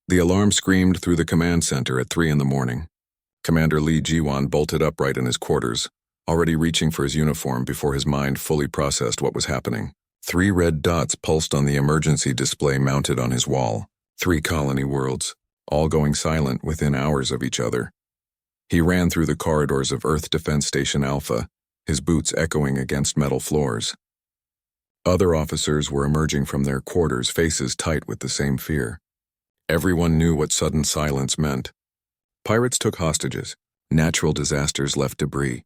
The alarm screamed through the command center at 3 in the morning. Commander Lee Ji-won bolted upright in his quarters, already reaching for his uniform before his mind fully processed what was happening. 3 red dots pulsed on the emergency display mounted on his wall. 3 colony worlds, all going silent within hours of each other. He ran through the corridors of Earth Defense Station Alpha, his boots echoing against metal floors. Other officers were emerging from their quarters, faces tight with the same fear. Everyone knew what sudden silence meant. Pirates took hostages. Natural disasters left debris.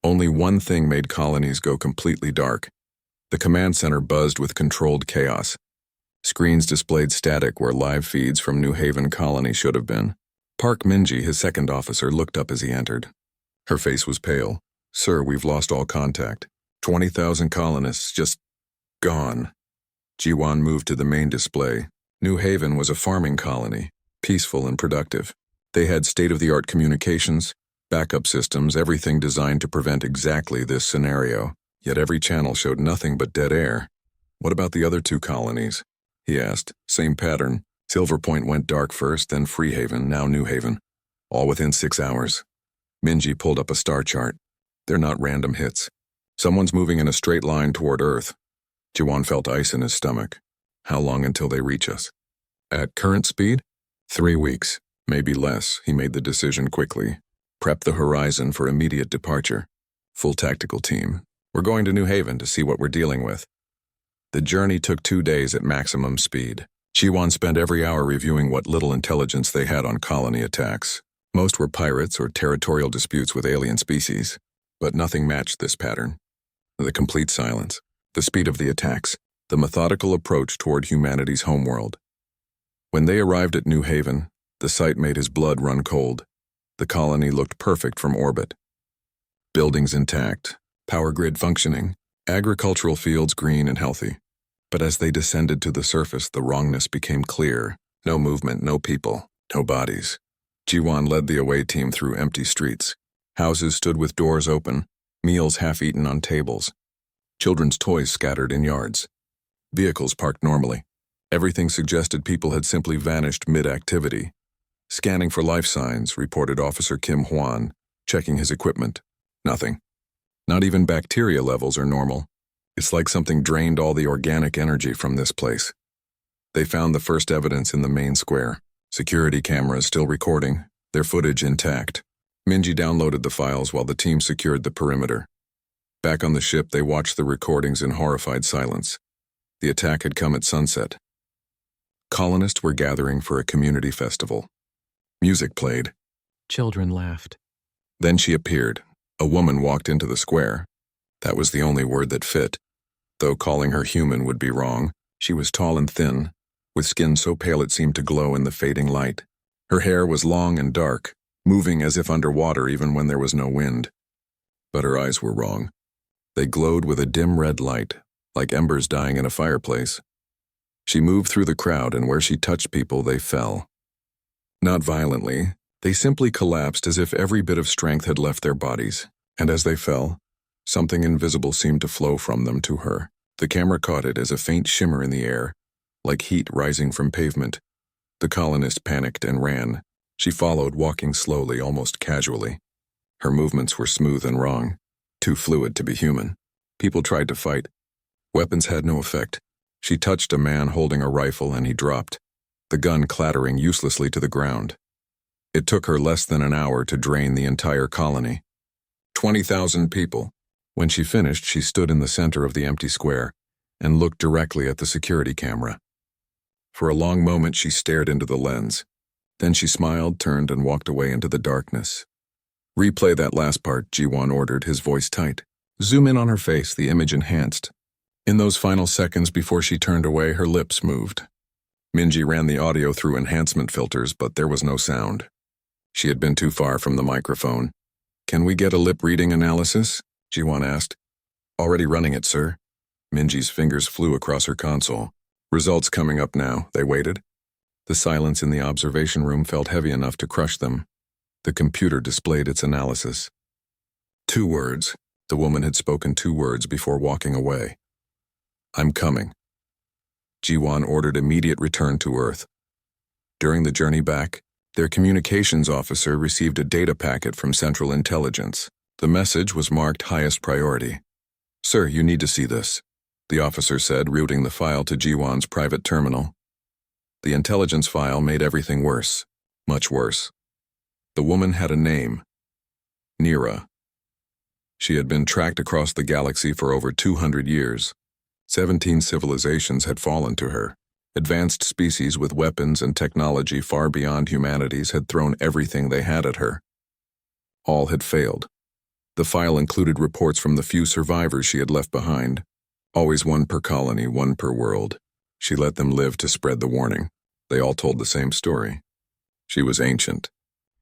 Only one thing made colonies go completely dark. The command center buzzed with controlled chaos. Screens displayed static where live feeds from New Haven Colony should have been. Park Minji, his second officer, looked up as he entered. Her face was pale. "Sir, we've lost all contact. 20,000 colonists just gone." Ji-won moved to the main display. New Haven was a farming colony, peaceful and productive. They had state-of-the-art communications, backup systems, everything designed to prevent exactly this scenario. Yet every channel showed nothing but dead air. "What about the other 2 colonies?" he asked. Same pattern. Silver Point went dark first, then Freehaven, now New Haven. All within 6 hours. Minji pulled up a star chart. They're not random hits. Someone's moving in a straight line toward Earth. Ji-won felt ice in his stomach. How long until they reach us? At current speed? 3 weeks. Maybe less. He made the decision quickly. Prep the horizon for immediate departure. Full tactical team. We're going to New Haven to see what we're dealing with. The journey took 2 days at maximum speed. Ji-won spent every hour reviewing what little intelligence they had on colony attacks. Most were pirates or territorial disputes with alien species, but nothing matched this pattern. The complete silence, the speed of the attacks, the methodical approach toward humanity's homeworld. When they arrived at New Haven, the sight made his blood run cold. The colony looked perfect from orbit. Buildings intact, power grid functioning, agricultural fields green and healthy. But as they descended to the surface, the wrongness became clear. No movement, no people, no bodies. Ji-won led the away team through empty streets. Houses stood with doors open, meals half-eaten on tables. Children's toys scattered in yards. Vehicles parked normally. Everything suggested people had simply vanished mid-activity. Scanning for life signs, reported Officer Kim Hwan, checking his equipment. Nothing. Not even bacteria levels are normal. It's like something drained all the organic energy from this place. They found the first evidence in the main square. Security cameras still recording, their footage intact. Minji downloaded the files while the team secured the perimeter. Back on the ship, they watched the recordings in horrified silence. The attack had come at sunset. Colonists were gathering for a community festival. Music played. Children laughed. Then she appeared. A woman walked into the square. That was the only word that fit. Though calling her human would be wrong, she was tall and thin, with skin so pale it seemed to glow in the fading light. Her hair was long and dark, moving as if underwater even when there was no wind. But her eyes were wrong. They glowed with a dim red light, like embers dying in a fireplace. She moved through the crowd, and where she touched people, they fell. Not violently, they simply collapsed as if every bit of strength had left their bodies, and as they fell, something invisible seemed to flow from them to her. The camera caught it as a faint shimmer in the air, like heat rising from pavement. The colonist panicked and ran. She followed, walking slowly, almost casually. Her movements were smooth and wrong, too fluid to be human. People tried to fight. Weapons had no effect. She touched a man holding a rifle and he dropped, the gun clattering uselessly to the ground. It took her less than an hour to drain the entire colony. 20,000 people. When she finished, she stood in the center of the empty square and looked directly at the security camera. For a long moment, she stared into the lens. Then she smiled, turned, and walked away into the darkness. "Replay that last part," Ji-won ordered, his voice tight. Zoom in on her face, the image enhanced. In those final seconds before she turned away, her lips moved. Minji ran the audio through enhancement filters, but there was no sound. She had been too far from the microphone. "Can we get a lip reading analysis?" Ji-won asked. "Already running it, sir." Minji's fingers flew across her console. Results coming up now. They waited. The silence in the observation room felt heavy enough to crush them. The computer displayed its analysis. 2 words. The woman had spoken 2 words before walking away. "I'm coming." Ji-won ordered immediate return to Earth. During the journey back, their communications officer received a data packet from Central Intelligence. The message was marked highest priority. "Sir, you need to see this," the officer said, routing the file to Jiwon's private terminal. The intelligence file made everything worse, much worse. The woman had a name, Nira. She had been tracked across the galaxy for over 200 years. 17 civilizations had fallen to her. Advanced species with weapons and technology far beyond humanity's had thrown everything they had at her. All had failed. The file included reports from the few survivors she had left behind. Always one per colony, one per world. She let them live to spread the warning. They all told the same story. She was ancient.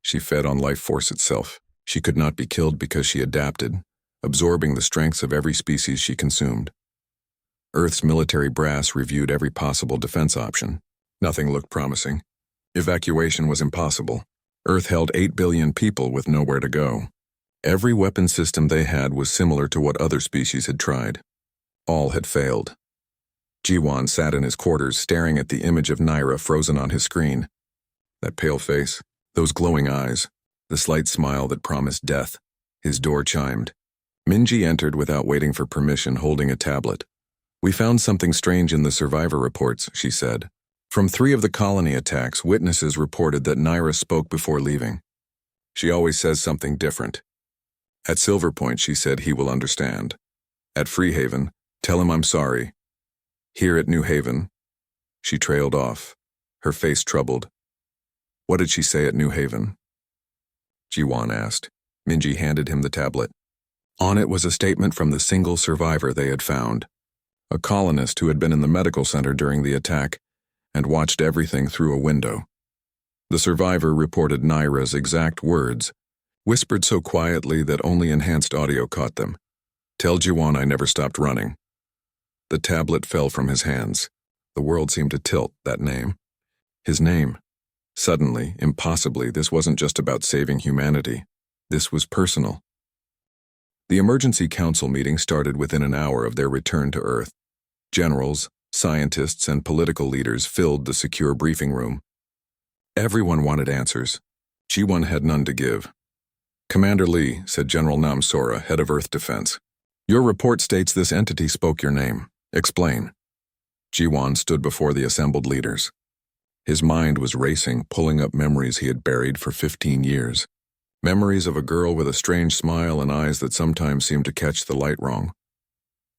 She fed on life force itself. She could not be killed because she adapted, absorbing the strengths of every species she consumed. Earth's military brass reviewed every possible defense option. Nothing looked promising. Evacuation was impossible. Earth held 8 billion people with nowhere to go. Every weapon system they had was similar to what other species had tried. All had failed. Jiwon sat in his quarters staring at the image of Nira frozen on his screen. That pale face, those glowing eyes, the slight smile that promised death. His door chimed. Minji entered without waiting for permission, holding a tablet. "We found something strange in the survivor reports," she said. "From 3 of the colony attacks, witnesses reported that Nira spoke before leaving. She always says something different. At Silver Point, she said he will understand. At Freehaven, tell him I'm sorry. Here at New Haven," she trailed off, her face troubled. "What did she say at New Haven?" Jiwon asked. Minji handed him the tablet. On it was a statement from the single survivor they had found, a colonist who had been in the medical center during the attack and watched everything through a window. The survivor reported Nira's exact words, whispered so quietly that only enhanced audio caught them. "Tell Jiwon I never stopped running." The tablet fell from his hands. The world seemed to tilt, that name. His name. Suddenly, impossibly, this wasn't just about saving humanity. This was personal. The emergency council meeting started within an hour of their return to Earth. Generals, scientists, and political leaders filled the secure briefing room. Everyone wanted answers. Jiwon had none to give. "Commander Lee," said General Namsora, head of Earth Defense. "Your report states this entity spoke your name. Explain." Jiwon stood before the assembled leaders. His mind was racing, pulling up memories he had buried for 15 years. Memories of a girl with a strange smile and eyes that sometimes seemed to catch the light wrong.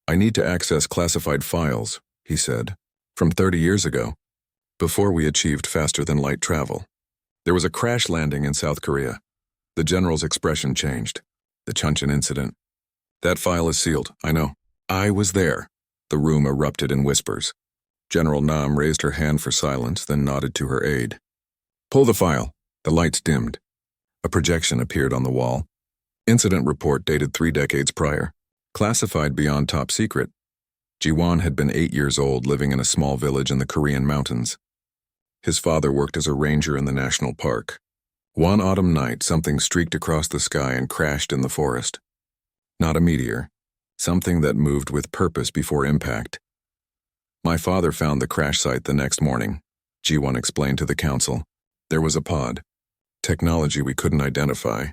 "I need to access classified files," he said, "from 30 years ago, before we achieved faster-than-light travel. There was a crash landing in South Korea." The general's expression changed. "The Chuncheon incident. That file is sealed, I know. I was there." The room erupted in whispers. General Nam raised her hand for silence, then nodded to her aide. "Pull the file." The lights dimmed. A projection appeared on the wall. Incident report dated 3 decades prior. Classified beyond top secret. Jiwon had been 8 years old, living in a small village in the Korean mountains. His father worked as a ranger in the national park. One autumn night, something streaked across the sky and crashed in the forest. Not a meteor. Something that moved with purpose before impact. "My father found the crash site the next morning," Jiwon explained to the council. "There was a pod. Technology we couldn't identify.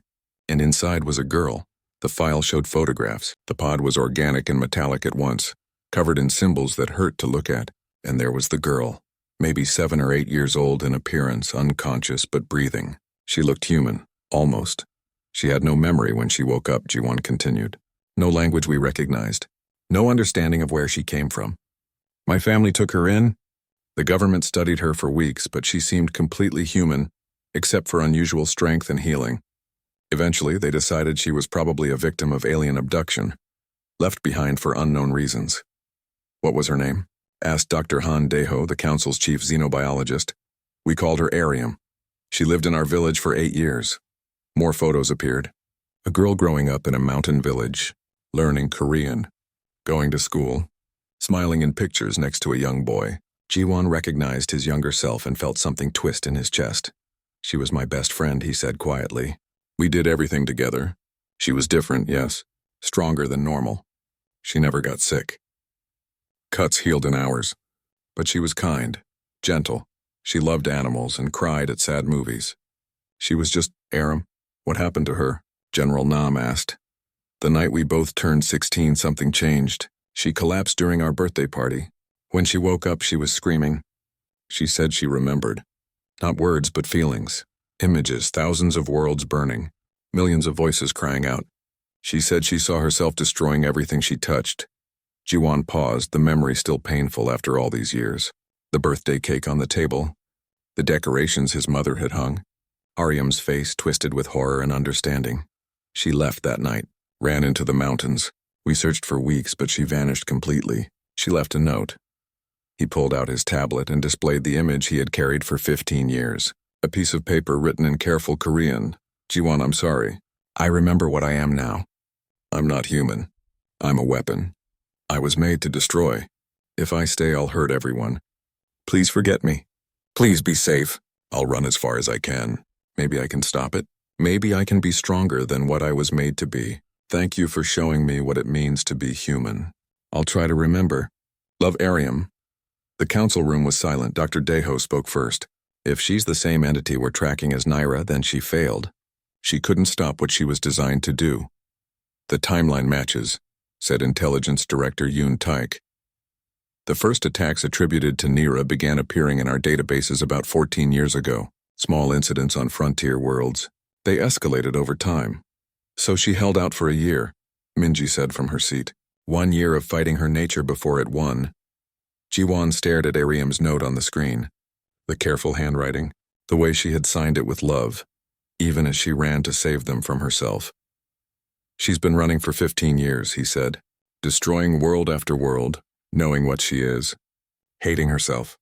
And inside was a girl. The file showed photographs. The pod was organic and metallic at once, covered in symbols that hurt to look at. And there was the girl, maybe 7 or 8 years old in appearance, unconscious but breathing. She looked human, almost. She had no memory when she woke up," Jiwon continued. "No language we recognized. No understanding of where she came from. My family took her in. The government studied her for weeks, but she seemed completely human, except for unusual strength and healing. Eventually, they decided she was probably a victim of alien abduction, left behind for unknown reasons." "What was her name?" asked Dr. Han Deho, the council's chief xenobiologist. "We called her Arium. She lived in our village for 8 years. More photos appeared. A girl growing up in a mountain village, learning Korean, going to school, smiling in pictures next to a young boy. Jiwon recognized his younger self and felt something twist in his chest. "She was my best friend," he said quietly. "We did everything together. She was different, yes, stronger than normal. She never got sick. Cuts healed in hours. But she was kind, gentle. She loved animals and cried at sad movies. She was just Aram. What happened to her? General Nam asked. The night we both turned 16, something changed. She collapsed during our birthday party. When she woke up, she was screaming. She said she remembered. Not words, but feelings. Images, thousands of worlds burning. Millions of voices crying out. She said she saw herself destroying everything she touched. Jiwan paused, the memory still painful after all these years. The birthday cake on the table. The decorations his mother had hung. Aryam's face twisted with horror and understanding. She left that night, ran into the mountains. We searched for weeks, but she vanished completely. She left a note. He pulled out his tablet and displayed the image he had carried for 15 years. A piece of paper written in careful Korean. Jiwan, I'm sorry. I remember what I am now. I'm not human. I'm a weapon. I was made to destroy. If I stay, I'll hurt everyone. Please forget me. Please be safe. I'll run as far as I can. Maybe I can stop it. Maybe I can be stronger than what I was made to be. Thank you for showing me what it means to be human. I'll try to remember. Love, Aryam. The council room was silent. Dr. Deho spoke first. If she's the same entity we're tracking as Naira, then she failed. She couldn't stop what she was designed to do. The timeline matches, said Intelligence Director Yoon Taik. The first attacks attributed to Naira began appearing in our databases about 14 years ago. Small incidents on frontier worlds. They escalated over time. So she held out for a year, Minji said from her seat. 1 year of fighting her nature before it won. Jiwan stared at Aryam's note on the screen. The careful handwriting, the way she had signed it with love, even as she ran to save them from herself. She's been running for 15 years, he said, destroying world after world, knowing what she is, hating herself.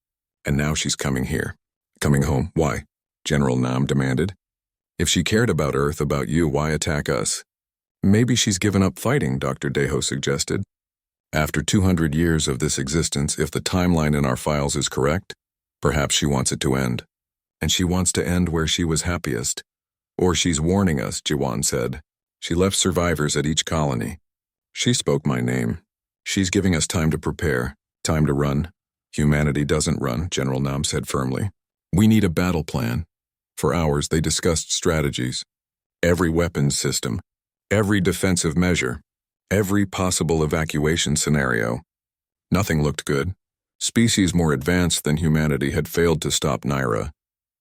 And now she's coming here. Coming home. Why? General Nam demanded. If she cared about Earth, about you, why attack us? Maybe she's given up fighting, Dr. Deho suggested. After 200 years of this existence, if the timeline in our files is correct, perhaps she wants it to end. And she wants to end where she was happiest. Or she's warning us, Jiwan said. She left survivors at each colony. She spoke my name. She's giving us time to prepare, time to run. Humanity doesn't run, General Nam said firmly. We need a battle plan. For hours, they discussed strategies. Every weapons system. Every defensive measure. Every possible evacuation scenario. Nothing looked good. Species more advanced than humanity had failed to stop Naira.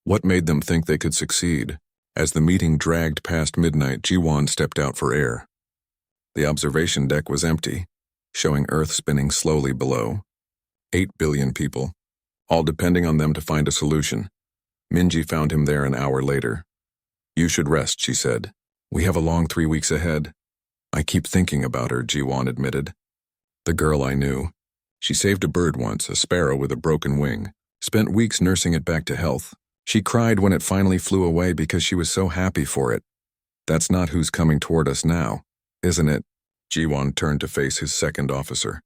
What made them think they could succeed? As the meeting dragged past midnight, Jiwan stepped out for air. The observation deck was empty, showing Earth spinning slowly below. 8 billion people, all depending on them to find a solution. Minji found him there an hour later. You should rest, she said. We have a long 3 weeks ahead. I keep thinking about her, Jiwan admitted. The girl I knew. She saved a bird once, a sparrow with a broken wing. Spent weeks nursing it back to health. She cried when it finally flew away because she was so happy for it. That's not who's coming toward us now, isn't it? Jiwan turned to face his second officer.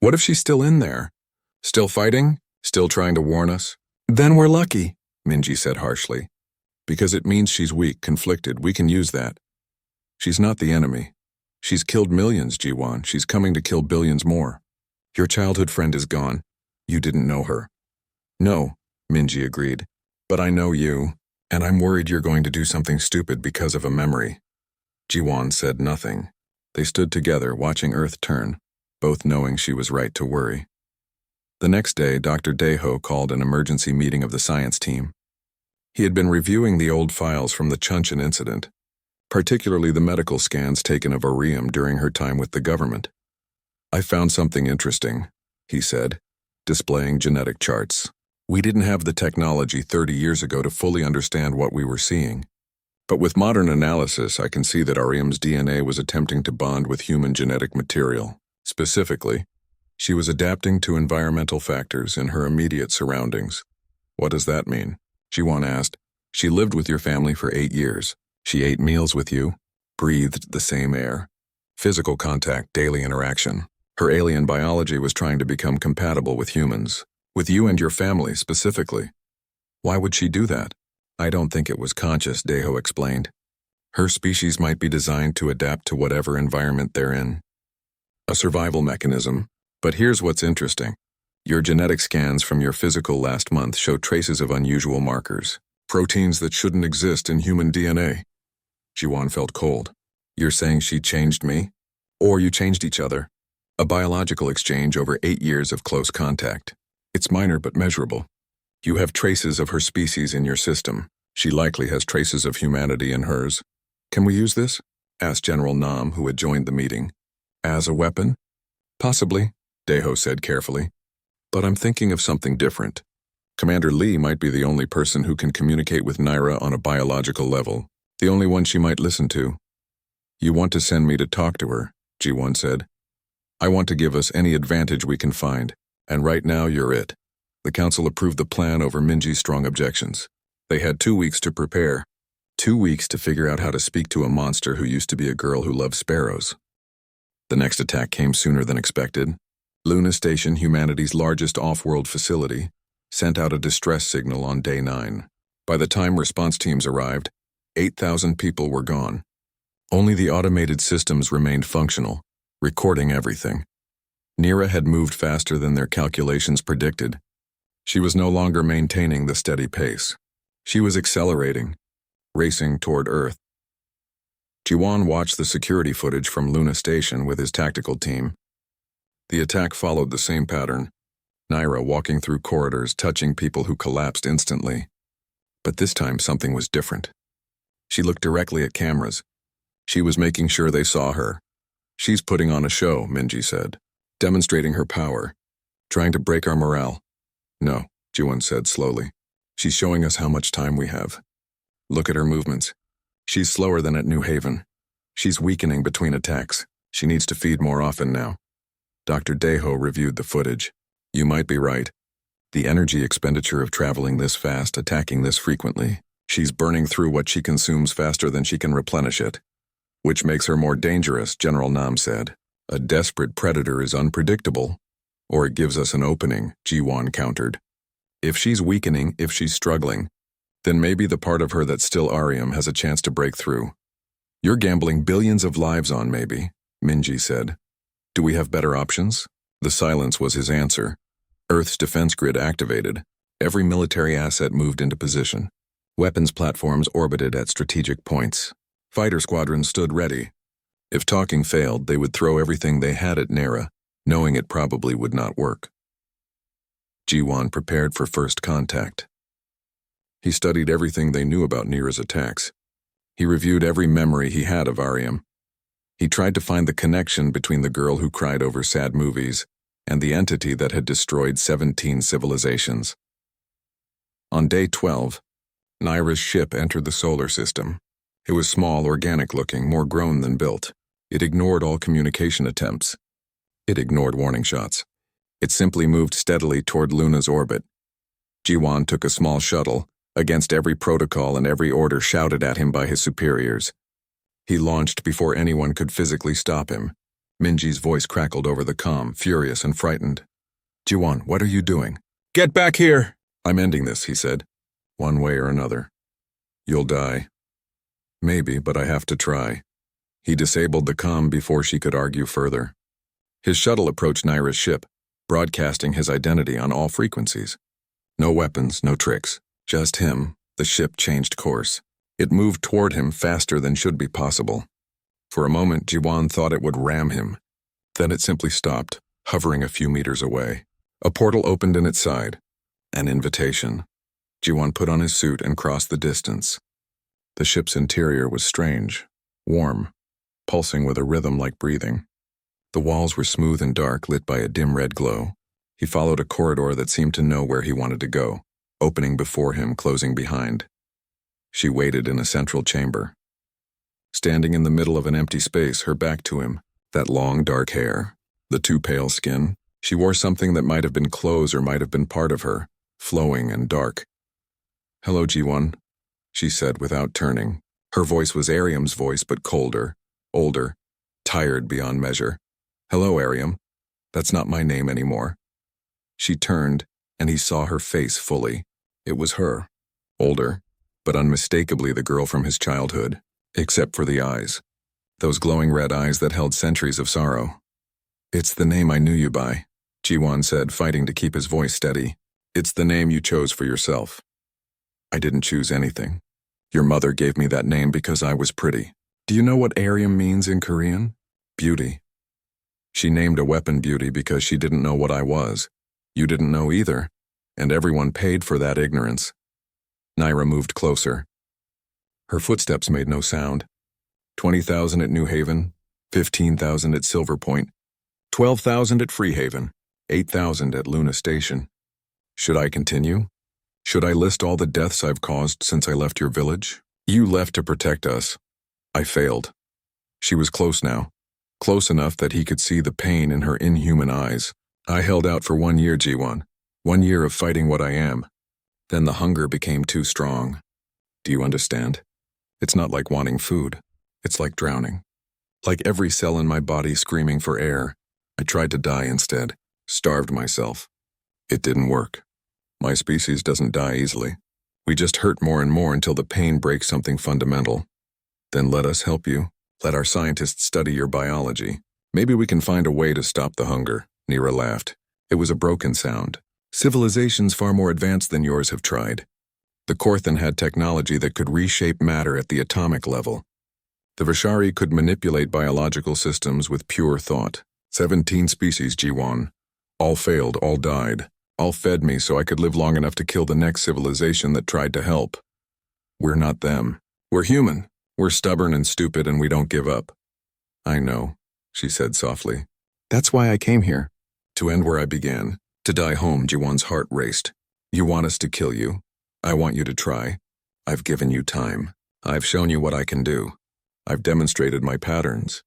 What if she's still in there? Still fighting? Still trying to warn us? Then we're lucky, Minji said harshly. Because it means she's weak, conflicted. We can use that. She's not the enemy. She's killed millions, Jiwan. She's coming to kill billions more. Your childhood friend is gone. You didn't know her. No, Minji agreed. But I know you, and I'm worried you're going to do something stupid because of a memory. Jiwan said nothing. They stood together, watching Earth turn, both knowing she was right to worry. The next day, Dr. Deho called an emergency meeting of the science team. He had been reviewing the old files from the Chuncheon incident, particularly the medical scans taken of Aryam during her time with the government. I found something interesting, he said, displaying genetic charts. We didn't have the technology 30 years ago to fully understand what we were seeing. But with modern analysis, I can see that Aryam's DNA was attempting to bond with human genetic material. Specifically, she was adapting to environmental factors in her immediate surroundings. What does that mean? Jiwan asked. She lived with your family for 8 years. She ate meals with you, breathed the same air. Physical contact, daily interaction. Her alien biology was trying to become compatible with humans. With you and your family, specifically. Why would she do that? I don't think it was conscious, Deho explained. Her species might be designed to adapt to whatever environment they're in. A survival mechanism. But here's what's interesting. Your genetic scans from your physical last month show traces of unusual markers, proteins that shouldn't exist in human DNA. Jiwan felt cold. You're saying she changed me? Or you changed each other? A biological exchange over 8 years of close contact. It's minor but measurable. You have traces of her species in your system. She likely has traces of humanity in hers. Can we use this? Asked General Nam, who had joined the meeting. As a weapon? Possibly, Deho said carefully. But I'm thinking of something different. Commander Lee might be the only person who can communicate with Naira on a biological level, the only one she might listen to. You want to send me to talk to her, G1 said. I want to give us any advantage we can find, and right now you're it. The council approved the plan over Minji's strong objections. They had 2 weeks to prepare. 2 weeks to figure out how to speak to a monster who used to be a girl who loved sparrows. The next attack came sooner than expected. Luna Station, humanity's largest off-world facility, sent out a distress signal on day 9. By the time response teams arrived, 8,000 people were gone. Only the automated systems remained functional, recording everything. Nira had moved faster than their calculations predicted. She was no longer maintaining the steady pace. She was accelerating, racing toward Earth. Jiwan watched the security footage from Luna Station with his tactical team. The attack followed the same pattern. Naira walking through corridors, touching people who collapsed instantly. But this time something was different. She looked directly at cameras. She was making sure they saw her. She's putting on a show, Minji said, demonstrating her power, trying to break our morale. No, Jiwan said slowly. She's showing us how much time we have. Look at her movements. She's slower than at New Haven. She's weakening between attacks. She needs to feed more often now. Dr. Deho reviewed the footage. You might be right. The energy expenditure of traveling this fast, attacking this frequently, she's burning through what she consumes faster than she can replenish it. Which makes her more dangerous, General Nam said. A desperate predator is unpredictable. Or it gives us an opening, Jiwan countered. If she's weakening, if she's struggling, then maybe the part of her that's still Arium has a chance to break through. You're gambling billions of lives on maybe, Minji said. Do we have better options? The silence was his answer. Earth's defense grid activated. Every military asset moved into position. Weapons platforms orbited at strategic points. Fighter squadrons stood ready. If talking failed, they would throw everything they had at Nera, knowing it probably would not work. Jiwan prepared for first contact. He studied everything they knew about Nera's attacks. He reviewed every memory he had of Arium. He tried to find the connection between the girl who cried over sad movies and the entity that had destroyed 17 civilizations. On day 12, Naira's ship entered the solar system. It was small, organic-looking, more grown than built. It ignored all communication attempts. It ignored warning shots. It simply moved steadily toward Luna's orbit. Jiwan took a small shuttle, against every protocol and every order shouted at him by his superiors. He launched before anyone could physically stop him. Minji's voice crackled over the comm, furious and frightened. Jiwan, what are you doing? Get back here! I'm ending this, he said. One way or another. You'll die. Maybe, but I have to try. He disabled the comm before she could argue further. His shuttle approached Naira's ship, broadcasting his identity on all frequencies. No weapons, no tricks. Just him. The ship changed course. It moved toward him faster than should be possible. For a moment, Jiwan thought it would ram him. Then it simply stopped, hovering a few meters away. A portal opened in its side. An invitation. Jiwan put on his suit and crossed the distance. The ship's interior was strange, warm, pulsing with a rhythm like breathing. The walls were smooth and dark, lit by a dim red glow. He followed a corridor that seemed to know where he wanted to go, opening before him, closing behind. She waited in a central chamber. Standing in the middle of an empty space, her back to him, that long dark hair, the too pale skin, she wore something that might have been clothes or might have been part of her, flowing and dark. Hello, G1, she said without turning. Her voice was Arium's voice, but colder, older, tired beyond measure. Hello, Arium. That's not my name anymore. She turned, and he saw her face fully. It was her, older, but unmistakably the girl from his childhood, except for the eyes. Those glowing red eyes that held centuries of sorrow. It's the name I knew you by. Jiwan said, fighting to keep his voice steady. It's the name you chose for yourself. I didn't choose anything. Your mother gave me that name because I was pretty. Do you know what Aryam means in Korean? Beauty. She named a weapon Beauty because she didn't know what I was. You didn't know either, and everyone paid for that ignorance. Naira moved closer. Her footsteps made no sound. 20,000 at New Haven, 15,000 at Silver Point, 12,000 at Freehaven, 8,000 at Luna Station. Should I continue? Should I list all the deaths I've caused since I left your village? You left to protect us. I failed. She was close now, close enough that he could see the pain in her inhuman eyes. I held out for 1 year, Jiwan. 1 year of fighting what I am. Then the hunger became too strong. Do you understand? It's not like wanting food. It's like drowning. Like every cell in my body screaming for air. I tried to die instead, starved myself. It didn't work. My species doesn't die easily. We just hurt more and more until the pain breaks something fundamental. Then let us help you. Let our scientists study your biology. Maybe we can find a way to stop the hunger. Nira laughed. It was a broken sound. Civilizations far more advanced than yours have tried. The Korthan had technology that could reshape matter at the atomic level. The Vishari could manipulate biological systems with pure thought. 17 species, Jiwan. All failed, all died. All fed me so I could live long enough to kill the next civilization that tried to help. We're not them. We're human. We're stubborn and stupid, and we don't give up. I know, she said softly. That's why I came here. To end where I began. To die home, Jiwan's heart raced. You want us to kill you? I want you to try. I've given you time. I've shown you what I can do. I've demonstrated my patterns.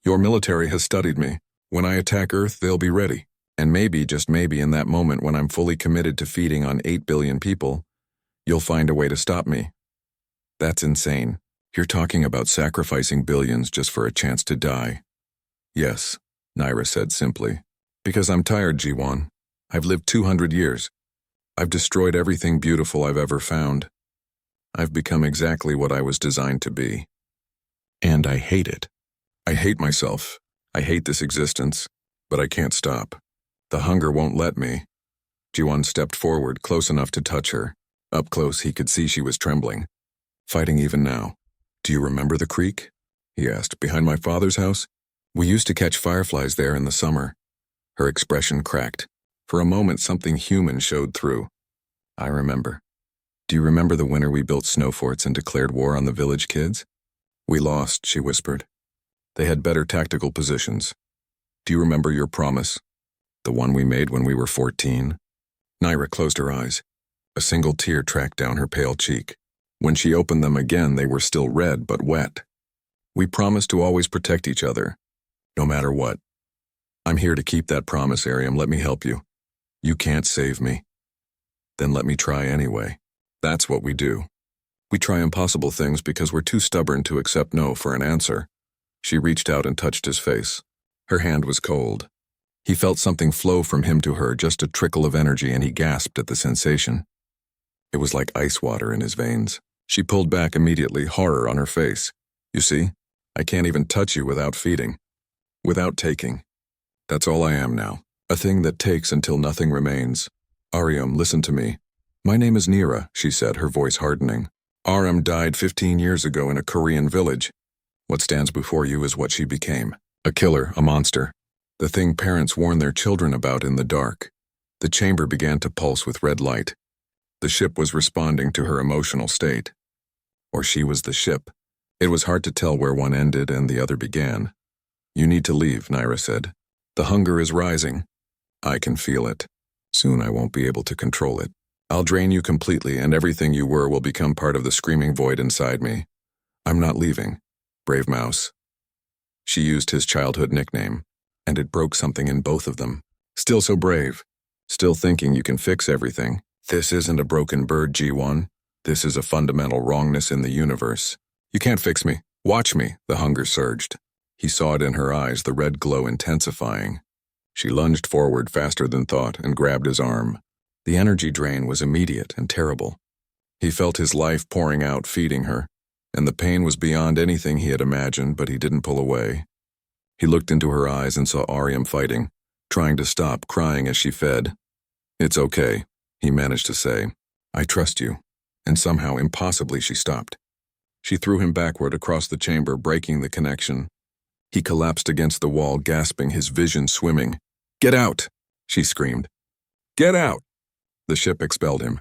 Your military has studied me. When I attack Earth, they'll be ready. And maybe, just maybe, in that moment when I'm fully committed to feeding on 8 billion people, you'll find a way to stop me. That's insane. You're talking about sacrificing billions just for a chance to die. Yes, Naira said simply. Because I'm tired, Jiwan. I've lived 200 years. I've destroyed everything beautiful I've ever found. I've become exactly what I was designed to be. And I hate it. I hate myself. I hate this existence, but I can't stop. The hunger won't let me. Jiwan stepped forward, close enough to touch her. Up close, he could see she was trembling. Fighting even now. Do you remember the creek? He asked. Behind my father's house? We used to catch fireflies there in the summer. Her expression cracked. For a moment, something human showed through. I remember. Do you remember the winter we built snow forts and declared war on the village kids? We lost, she whispered. They had better tactical positions. Do you remember your promise? The one we made when we were 14? Naira closed her eyes. A single tear tracked down her pale cheek. When she opened them again, they were still red but wet. We promised to always protect each other, no matter what. I'm here to keep that promise, Aryam. Let me help you. You can't save me. Then let me try anyway. That's what we do. We try impossible things because we're too stubborn to accept no for an answer. She reached out and touched his face. Her hand was cold. He felt something flow from him to her, just a trickle of energy, and he gasped at the sensation. It was like ice water in his veins. She pulled back immediately, horror on her face. You see, I can't even touch you without feeding. Without taking. That's all I am now. A thing that takes until nothing remains. Aryam, listen to me. My name is Nira, she said, her voice hardening. Aryam died 15 years ago in a Korean village. What stands before you is what she became. A killer, a monster. The thing parents warn their children about in the dark. The chamber began to pulse with red light. The ship was responding to her emotional state. Or she was the ship. It was hard to tell where one ended and the other began. You need to leave, Naira said. The hunger is rising. I can feel it. Soon I won't be able to control it. I'll drain you completely, and everything you were will become part of the screaming void inside me. I'm not leaving. Brave Mouse. She used his childhood nickname, and it broke something in both of them. Still so brave. Still thinking you can fix everything. This isn't a broken bird, G1. This is a fundamental wrongness in the universe. You can't fix me. Watch me, the hunger surged. He saw it in her eyes, the red glow intensifying. She lunged forward faster than thought and grabbed his arm. The energy drain was immediate and terrible. He felt his life pouring out, feeding her, and the pain was beyond anything he had imagined, but he didn't pull away. He looked into her eyes and saw Aryam fighting, trying to stop crying as she fed. "It's okay," he managed to say. "I trust you." And somehow, impossibly, she stopped. She threw him backward across the chamber, breaking the connection. He collapsed against the wall, gasping, his vision swimming. "Get out!" she screamed. "Get out!" The ship expelled him.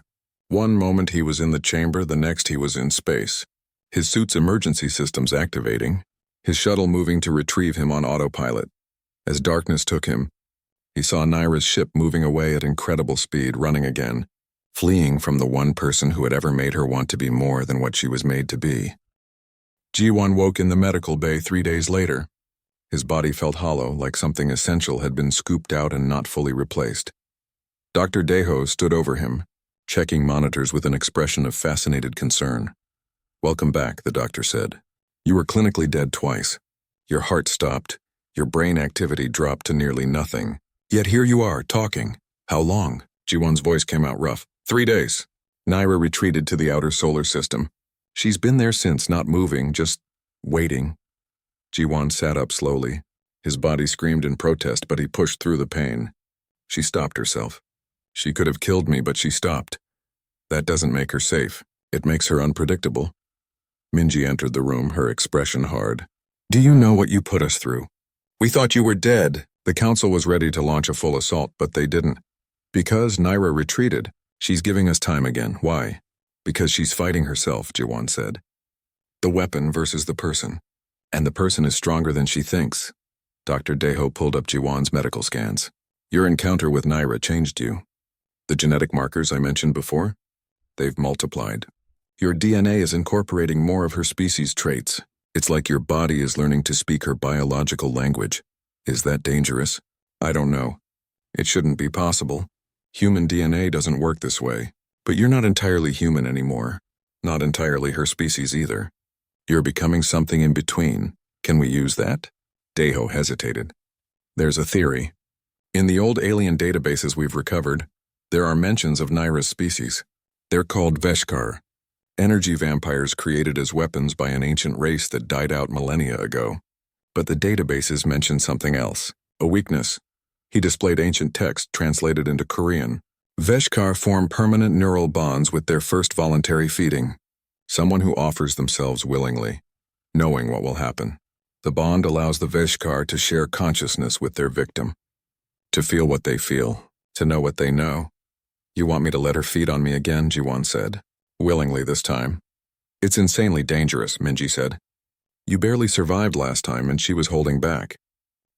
One moment he was in the chamber, the next he was in space. His suit's emergency systems activating, his shuttle moving to retrieve him on autopilot. As darkness took him, he saw Naira's ship moving away at incredible speed, running again, fleeing from the one person who had ever made her want to be more than what she was made to be. Ji-won woke in the medical bay 3 days later. His body felt hollow, like something essential had been scooped out and not fully replaced. Dr. Daeho stood over him, checking monitors with an expression of fascinated concern. "Welcome back," the doctor said. "You were clinically dead twice. Your heart stopped, your brain activity dropped to nearly nothing. Yet here you are, talking. How long?" Ji-won's voice came out rough. 3 days. Naira retreated to the outer solar system. "She's been there since, not moving, just waiting." Ji-won sat up slowly. His body screamed in protest, but he pushed through the pain. "She stopped herself. She could have killed me, but she stopped. That doesn't make her safe. It makes her unpredictable." Minji entered the room, her expression hard. "Do you know what you put us through? We thought you were dead." The council was ready to launch a full assault, but they didn't. "Because Naira retreated. She's giving us time again. Why?" "Because she's fighting herself," Ji-won said. "The weapon versus the person. And the person is stronger than she thinks." Dr. Daeho pulled up Ji-won's medical scans. "Your encounter with Naira changed you. The genetic markers I mentioned before? They've multiplied. Your DNA is incorporating more of her species' traits. It's like your body is learning to speak her biological language. Is that dangerous? I don't know. It shouldn't be possible. Human DNA doesn't work this way. But you're not entirely human anymore. Not entirely her species either. You're becoming something in between. Can we use that?" Daeho hesitated. "There's a theory. In the old alien databases we've recovered, there are mentions of Naira's species. They're called Veshkar, energy vampires created as weapons by an ancient race that died out millennia ago. But the databases mention something else, a weakness." He displayed ancient text translated into Korean. "Veshkar form permanent neural bonds with their first voluntary feeding. Someone who offers themselves willingly, knowing what will happen. The bond allows the Veshkar to share consciousness with their victim. To feel what they feel, to know what they know." "You want me to let her feed on me again?" Ji-won said. "Willingly this time." "It's insanely dangerous," Minji said. "You barely survived last time and she was holding back.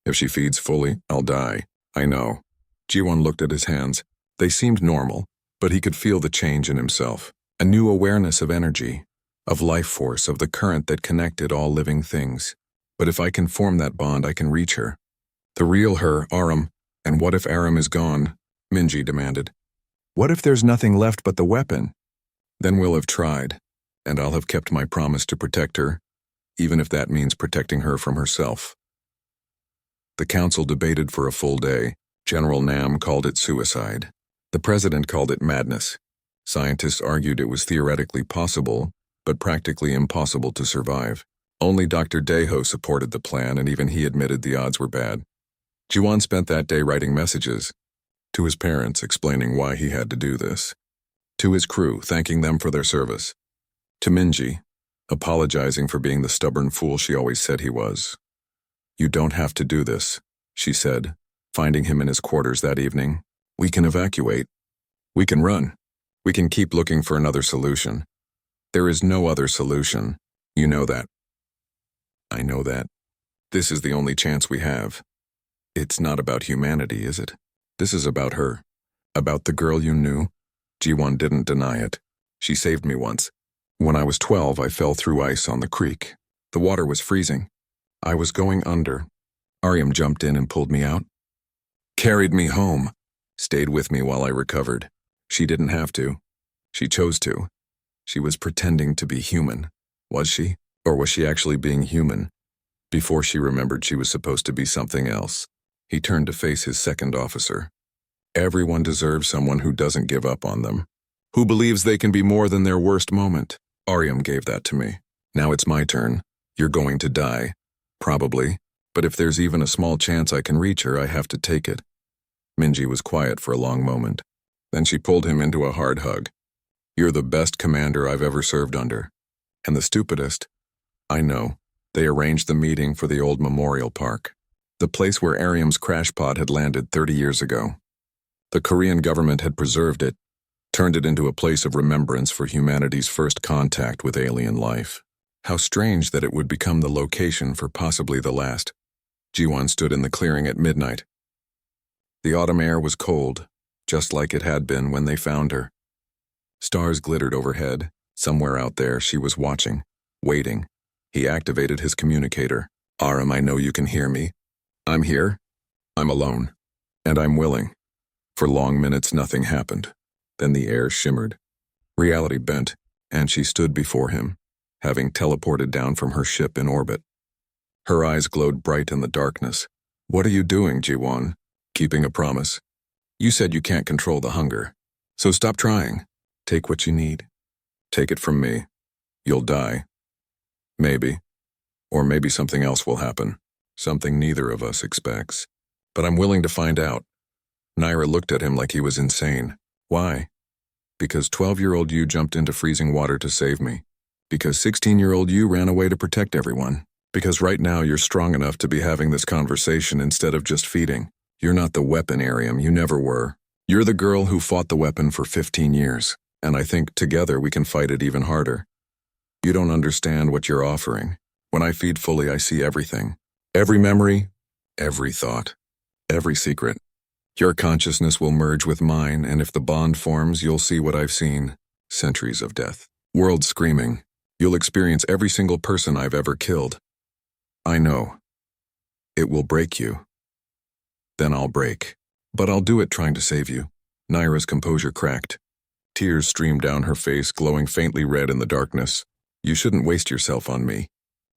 If she feeds fully, I'll die." "I know." Ji-won looked at his hands. They seemed normal, but he could feel the change in himself. A new awareness of energy, of life force, of the current that connected all living things. "But if I can form that bond, I can reach her. The real her, Aram. And what if Aram is gone?" Minji demanded. "What if there's nothing left but the weapon?" "Then we'll have tried, and I'll have kept my promise to protect her, even if that means protecting her from herself." The council debated for a full day. General Nam called it suicide. The president called it madness. Scientists argued it was theoretically possible, but practically impossible to survive. Only Dr. Daeho supported the plan, and even he admitted the odds were bad. Ji-won spent that day writing messages. To his parents, explaining why he had to do this. To his crew, thanking them for their service. To Minji, apologizing for being the stubborn fool she always said he was. "You don't have to do this," she said, finding him in his quarters that evening. "We can evacuate. We can run. We can keep looking for another solution. There is no other solution. You know that." "I know that. This is the only chance we have." "It's not about humanity, is it? This is about her. About the girl you knew." Ji-won didn't deny it. "She saved me once. When I was 12, I fell through ice on the creek. The water was freezing. I was going under. Aryam jumped in and pulled me out. Carried me home. Stayed with me while I recovered. She didn't have to. She chose to. She was pretending to be human. Was she? Or was she actually being human? Before she remembered she was supposed to be something else." He turned to face his second officer. "Everyone deserves someone who doesn't give up on them. Who believes they can be more than their worst moment. Aryam gave that to me. Now it's my turn. You're going to die. Probably. But if there's even a small chance I can reach her, I have to take it. Minji was quiet for a long moment. Then she pulled him into a hard hug. "You're the best commander I've ever served under. And the stupidest. I know. They arranged the meeting for the old memorial park. The place where Arium's crash pod had landed 30 years ago. The Korean government had preserved it, turned it into a place of remembrance for humanity's first contact with alien life. How strange that it would become the location for possibly the last." Jiwon stood in the clearing at midnight. The autumn air was cold, just like it had been when they found her. Stars glittered overhead. Somewhere out there she was watching, waiting. He activated his communicator. "Aram, I know you can hear me. I'm here. I'm alone. And I'm willing." For long minutes nothing happened. Then the air shimmered. Reality bent, and she stood before him, having teleported down from her ship in orbit. Her eyes glowed bright in the darkness. "What are you doing, Jiwon? Keeping a promise? You said you can't control the hunger. So stop trying. Take what you need. Take it from me. You'll die. Maybe. Or maybe something else will happen. Something neither of us expects. But I'm willing to find out." Naira looked at him like he was insane. "Why?" "Because 12-year-old you jumped into freezing water to save me. Because 16-year-old you ran away to protect everyone. Because right now you're strong enough to be having this conversation instead of just feeding. You're not the weapon, Arium. You never were. You're the girl who fought the weapon for 15 years. And I think together we can fight it even harder. You don't understand what you're offering. When I feed fully, I see everything. Every memory, every thought, every secret. Your consciousness will merge with mine, and if the bond forms, you'll see what I've seen. Centuries of death. World screaming. You'll experience every single person I've ever killed. I know. It will break you. Then I'll break. But I'll do it trying to save you." Naira's composure cracked. Tears streamed down her face, glowing faintly red in the darkness. "You shouldn't waste yourself on me.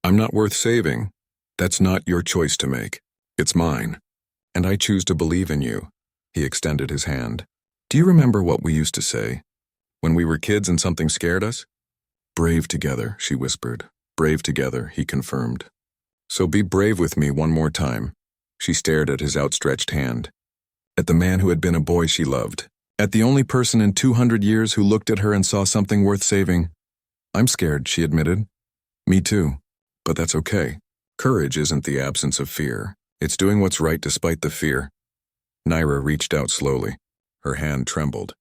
I'm not worth saving. That's not your choice to make. It's mine. And I choose to believe in you." He extended his hand. "Do you remember what we used to say? When we were kids and something scared us?" "Brave together," she whispered. "Brave together," he confirmed. "So be brave with me one more time." She stared at his outstretched hand. At the man who had been a boy she loved. At the only person in 200 years who looked at her and saw something worth saving. "I'm scared," she admitted. "Me too. But that's okay. Courage isn't the absence of fear. It's doing what's right despite the fear." Naira reached out slowly. Her hand trembled.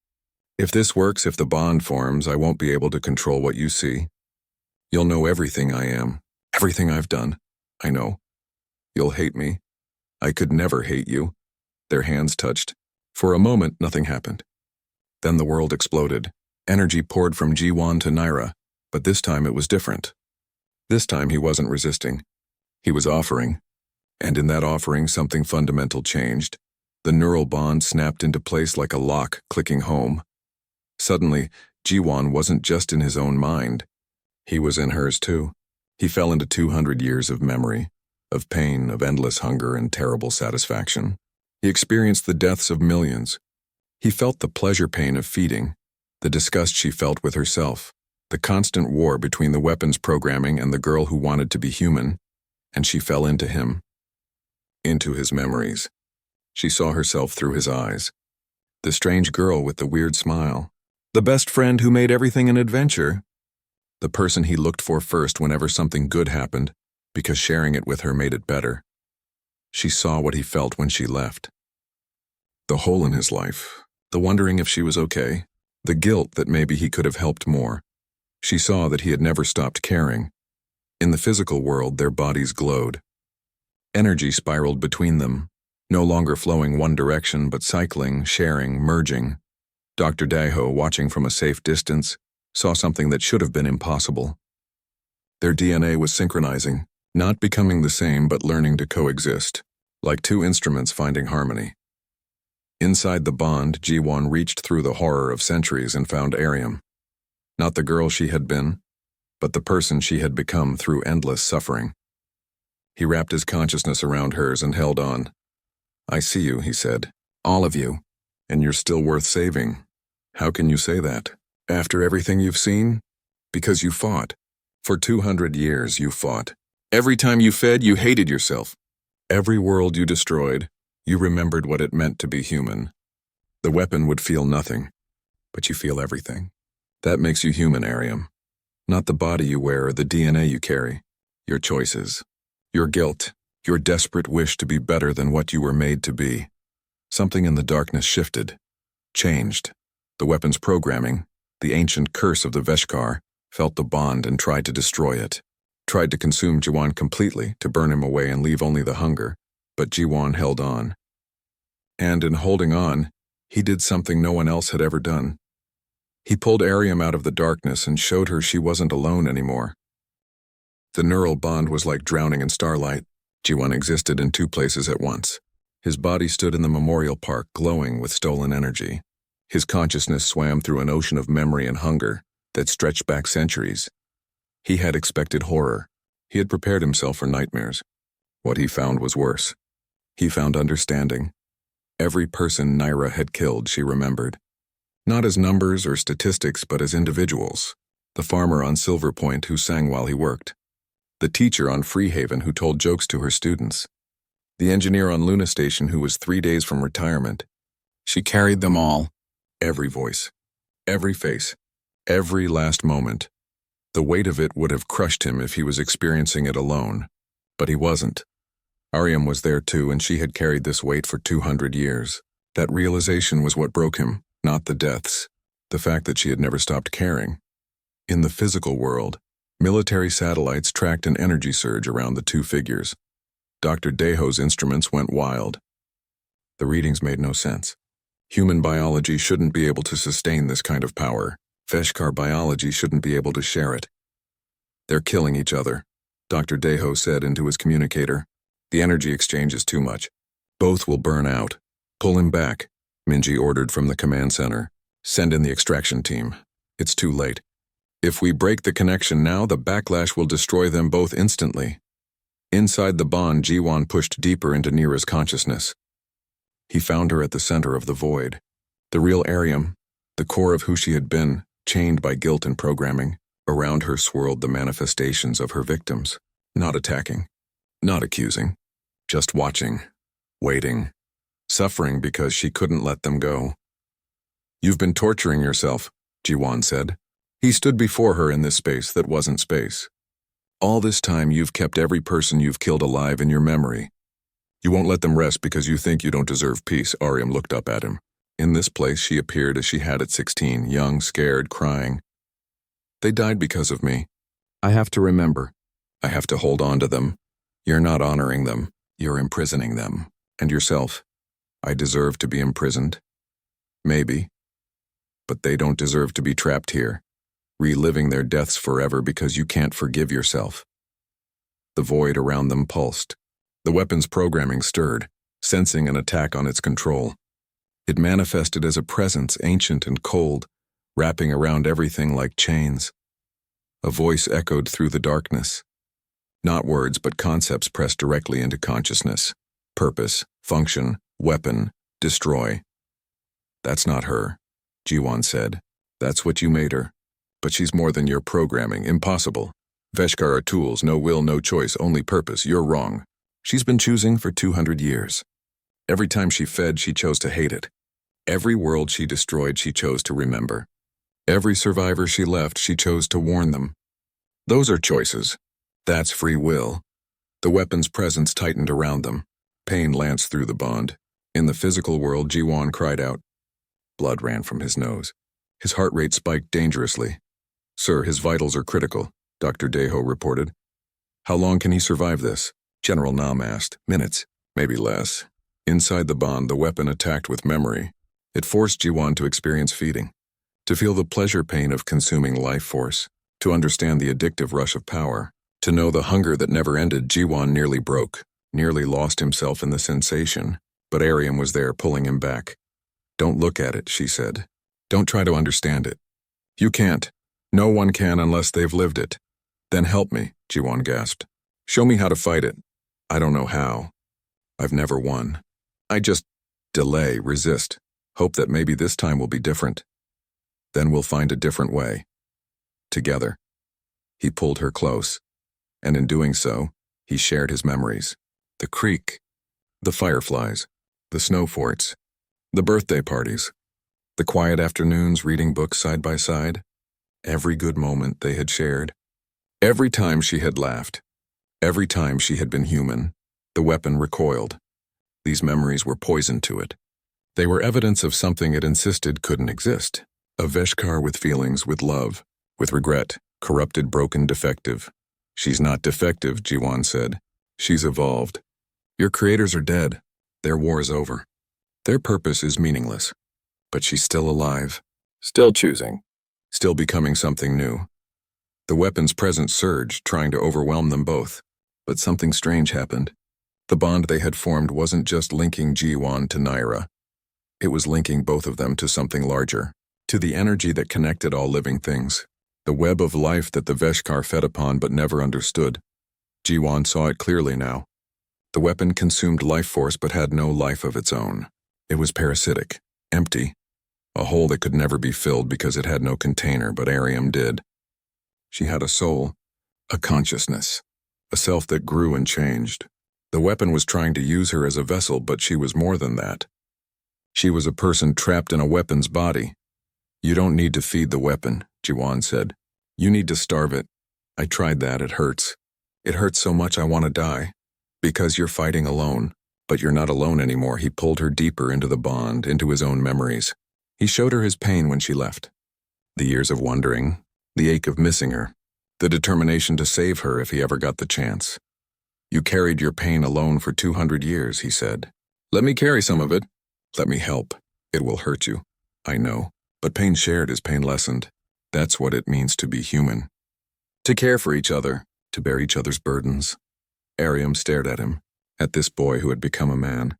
"If this works, if the bond forms, I won't be able to control what you see. You'll know everything I am, everything I've done. I know. You'll hate me. I could never hate you." Their hands touched. For a moment, nothing happened. Then the world exploded. Energy poured from Jiwon to Naira, but this time it was different. This time he wasn't resisting. He was offering. And in that offering, something fundamental changed. The neural bond snapped into place like a lock clicking home. Suddenly, Jiwon wasn't just in his own mind. He was in hers too. He fell into 200 years of memory, of pain, of endless hunger and terrible satisfaction. He experienced the deaths of millions. He felt the pleasure pain of feeding, the disgust she felt with herself, the constant war between the weapons programming and the girl who wanted to be human, and she fell into him, into his memories. She saw herself through his eyes. The strange girl with the weird smile. The best friend who made everything an adventure. The person he looked for first whenever something good happened, because sharing it with her made it better. She saw what he felt when she left. The hole in his life, the wondering if she was okay, the guilt that maybe he could have helped more. She saw that he had never stopped caring. In the physical world, their bodies glowed. Energy spiraled between them, no longer flowing one direction but cycling, sharing, merging. Dr. Daeho, watching from a safe distance, saw something that should have been impossible. Their DNA was synchronizing, not becoming the same but learning to coexist, like two instruments finding harmony. Inside the bond, Jiwon reached through the horror of centuries and found Arium. Not the girl she had been, but the person she had become through endless suffering. He wrapped his consciousness around hers and held on. "I see you," he said. "All of you. And you're still worth saving." "How can you say that? After everything you've seen?" "Because you fought. For 200 years you fought. Every time you fed, you hated yourself. Every world you destroyed, You remembered what it meant to be human. The weapon would feel nothing, but you feel everything. That makes you human, Ariam. Not the body you wear or the DNA you carry. Your choices. Your guilt. Your desperate wish to be better than what you were made to be. Something in the darkness shifted. Changed. The weapon's programming, the ancient curse of the Veshkar, felt the bond and tried to destroy it. Tried to consume Jiwan completely, to burn him away and leave only the hunger. But Jiwan held on. And in holding on, he did something no one else had ever done. He pulled Ariam out of the darkness and showed her she wasn't alone anymore. The neural bond was like drowning in starlight. Jiwan existed in two places at once. His body stood in the memorial park, glowing with stolen energy. His consciousness swam through an ocean of memory and hunger that stretched back centuries. He had expected horror. He had prepared himself for nightmares. What he found was worse. He found understanding. Every person Naira had killed, she remembered. Not as numbers or statistics, but as individuals. The farmer on Silver Point who sang while he worked. The teacher on Freehaven who told jokes to her students. The engineer on Luna Station who was 3 days from retirement. She carried them all. Every voice. Every face. Every last moment. The weight of it would have crushed him if he was experiencing it alone. But he wasn't. Ariam was there too, and she had carried this weight for 200 years. That realization was what broke him, not the deaths. The fact that she had never stopped caring. In the physical world, military satellites tracked an energy surge around the two figures. Dr. Deho's instruments went wild. The readings made no sense. Human biology shouldn't be able to sustain this kind of power. Veshkar biology shouldn't be able to share it. They're killing each other, Dr. Deho said into his communicator. The energy exchange is too much. Both will burn out. Pull him back, Minji ordered from the command center. Send in the extraction team. It's too late. If we break the connection now, the backlash will destroy them both instantly. Inside the bond, Jiwan pushed deeper into Nira's consciousness. He found her at the center of the void. The real Ariam, the core of who she had been, chained by guilt and programming. Around her swirled the manifestations of her victims. Not attacking. Not accusing. Just watching. Waiting. Suffering because she couldn't let them go. You've been torturing yourself, Jiwan said. He stood before her in this space that wasn't space. All this time you've kept every person you've killed alive in your memory. You won't let them rest because you think you don't deserve peace, Ariam looked up at him. In this place she appeared as she had at 16, young, scared, crying. They died because of me. I have to remember. I have to hold on to them. You're not honoring them. You're imprisoning them. And yourself. I deserve to be imprisoned. Maybe. But they don't deserve to be trapped here, reliving their deaths forever because you can't forgive yourself. The void around them pulsed. The weapon's programming stirred, sensing an attack on its control. It manifested as a presence ancient and cold, wrapping around everything like chains. A voice echoed through the darkness. Not words, but concepts pressed directly into consciousness. Purpose, function, weapon, destroy. That's not her, Jiwan said. That's what you made her. But she's more than your programming. Impossible. Veshkar are tools, no will, no choice, only purpose. You're wrong. She's been choosing for 200 years. Every time she fed, she chose to hate it. Every world she destroyed, she chose to remember. Every survivor she left, she chose to warn them. Those are choices. That's free will. The weapon's presence tightened around them. Pain lanced through the bond. In the physical world, Jiwan cried out. Blood ran from his nose. His heart rate spiked dangerously. Sir, his vitals are critical, Dr. Deho reported. How long can he survive this? General Nam asked. Minutes, maybe less. Inside the bond, the weapon attacked with memory. It forced Jiwan to experience feeding, to feel the pleasure pain of consuming life force, to understand the addictive rush of power, to know the hunger that never ended. Jiwan nearly broke, nearly lost himself in the sensation, but Ariam was there pulling him back. Don't look at it, she said. Don't try to understand it. You can't. No one can unless they've lived it. Then help me, Jiwan gasped. Show me how to fight it. I don't know how. I've never won. I just delay, resist, hope that maybe this time will be different. Then we'll find a different way. Together. He pulled her close, and in doing so, he shared his memories. The creek, the fireflies, The snow forts, the birthday parties, the quiet afternoons reading books side by side, every good moment they had shared. Every time she had laughed, every time she had been human, the weapon recoiled. These memories were poison to it. They were evidence of something it insisted couldn't exist. A Veshkar with feelings, with love, with regret, corrupted, broken, defective. She's not defective, Jiwan said. She's evolved. Your creators are dead. Their war is over. Their purpose is meaningless. But she's still alive. Still choosing. Still becoming something new. The weapon's presence surged, trying to overwhelm them both. But something strange happened. The bond they had formed wasn't just linking Jiwan to Naira. It was linking both of them to something larger, to the energy that connected all living things, the web of life that the Veshkar fed upon but never understood. Jiwan saw it clearly now. The weapon consumed life force but had no life of its own. It was parasitic, empty, a hole that could never be filled because it had no container, but Ariam did. She had a soul, a consciousness, a self that grew and changed. The weapon was trying to use her as a vessel, but she was more than that. She was a person trapped in a weapon's body. You don't need to feed the weapon, Jiwan said. You need to starve it. I tried that, it hurts. It hurts so much I want to die. Because you're fighting alone. But you're not alone anymore. He pulled her deeper into the bond, into his own memories. He showed her his pain when she left. The years of wondering, the ache of missing her, the determination to save her if he ever got the chance. You carried your pain alone for 200 years, he said. Let me carry some of it. Let me help. It will hurt you. I know. But pain shared is pain lessened. That's what it means to be human. To care for each other, to bear each other's burdens. Ariam stared at him, at this boy who had become a man,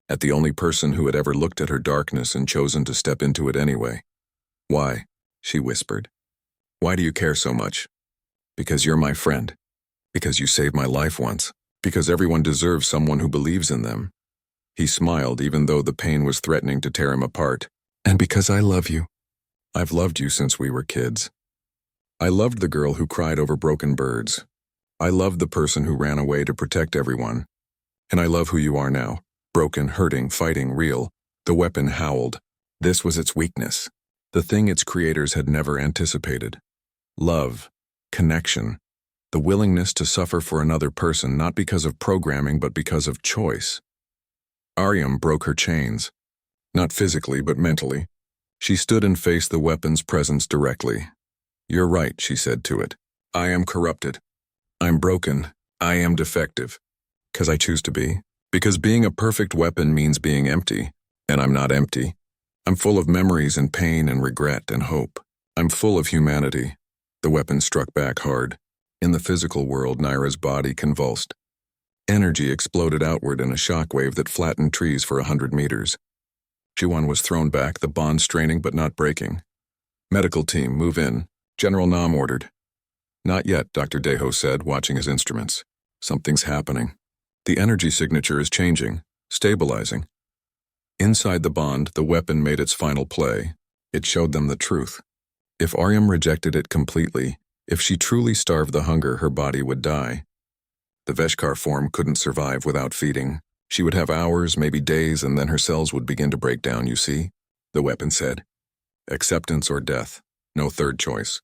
at the only person who had ever looked at her darkness and chosen to step into it anyway. Why? She whispered. Why do you care so much? Because you're my friend. Because you saved my life once. Because everyone deserves someone who believes in them. He smiled even though the pain was threatening to tear him apart. And because I love you. I've loved you since we were kids. I loved the girl who cried over broken birds. I loved the person who ran away to protect everyone. And I love who you are now. Broken, hurting, fighting, real. The weapon howled. This was its weakness. The thing its creators had never anticipated. Love. Connection. The willingness to suffer for another person not because of programming but because of choice. Ariam broke her chains. Not physically but mentally. She stood and faced the weapon's presence directly. You're right, she said to it. I am corrupted. I'm broken. I am defective. 'Cause I choose to be. Because being a perfect weapon means being empty. And I'm not empty. I'm full of memories and pain and regret and hope. I'm full of humanity. The weapon struck back hard. In the physical world, Naira's body convulsed. Energy exploded outward in a shockwave that flattened trees for 100 meters. Jiwan was thrown back, the bond straining but not breaking. Medical team, move in. General Nam ordered. Not yet, Dr. Deho said, watching his instruments. Something's happening. The energy signature is changing, stabilizing. Inside the bond, the weapon made its final play. It showed them the truth. If Ariam rejected it completely, if she truly starved the hunger, her body would die. The Veshkar form couldn't survive without feeding. She would have hours, maybe days, and then her cells would begin to break down, you see, the weapon said. Acceptance or death. No third choice.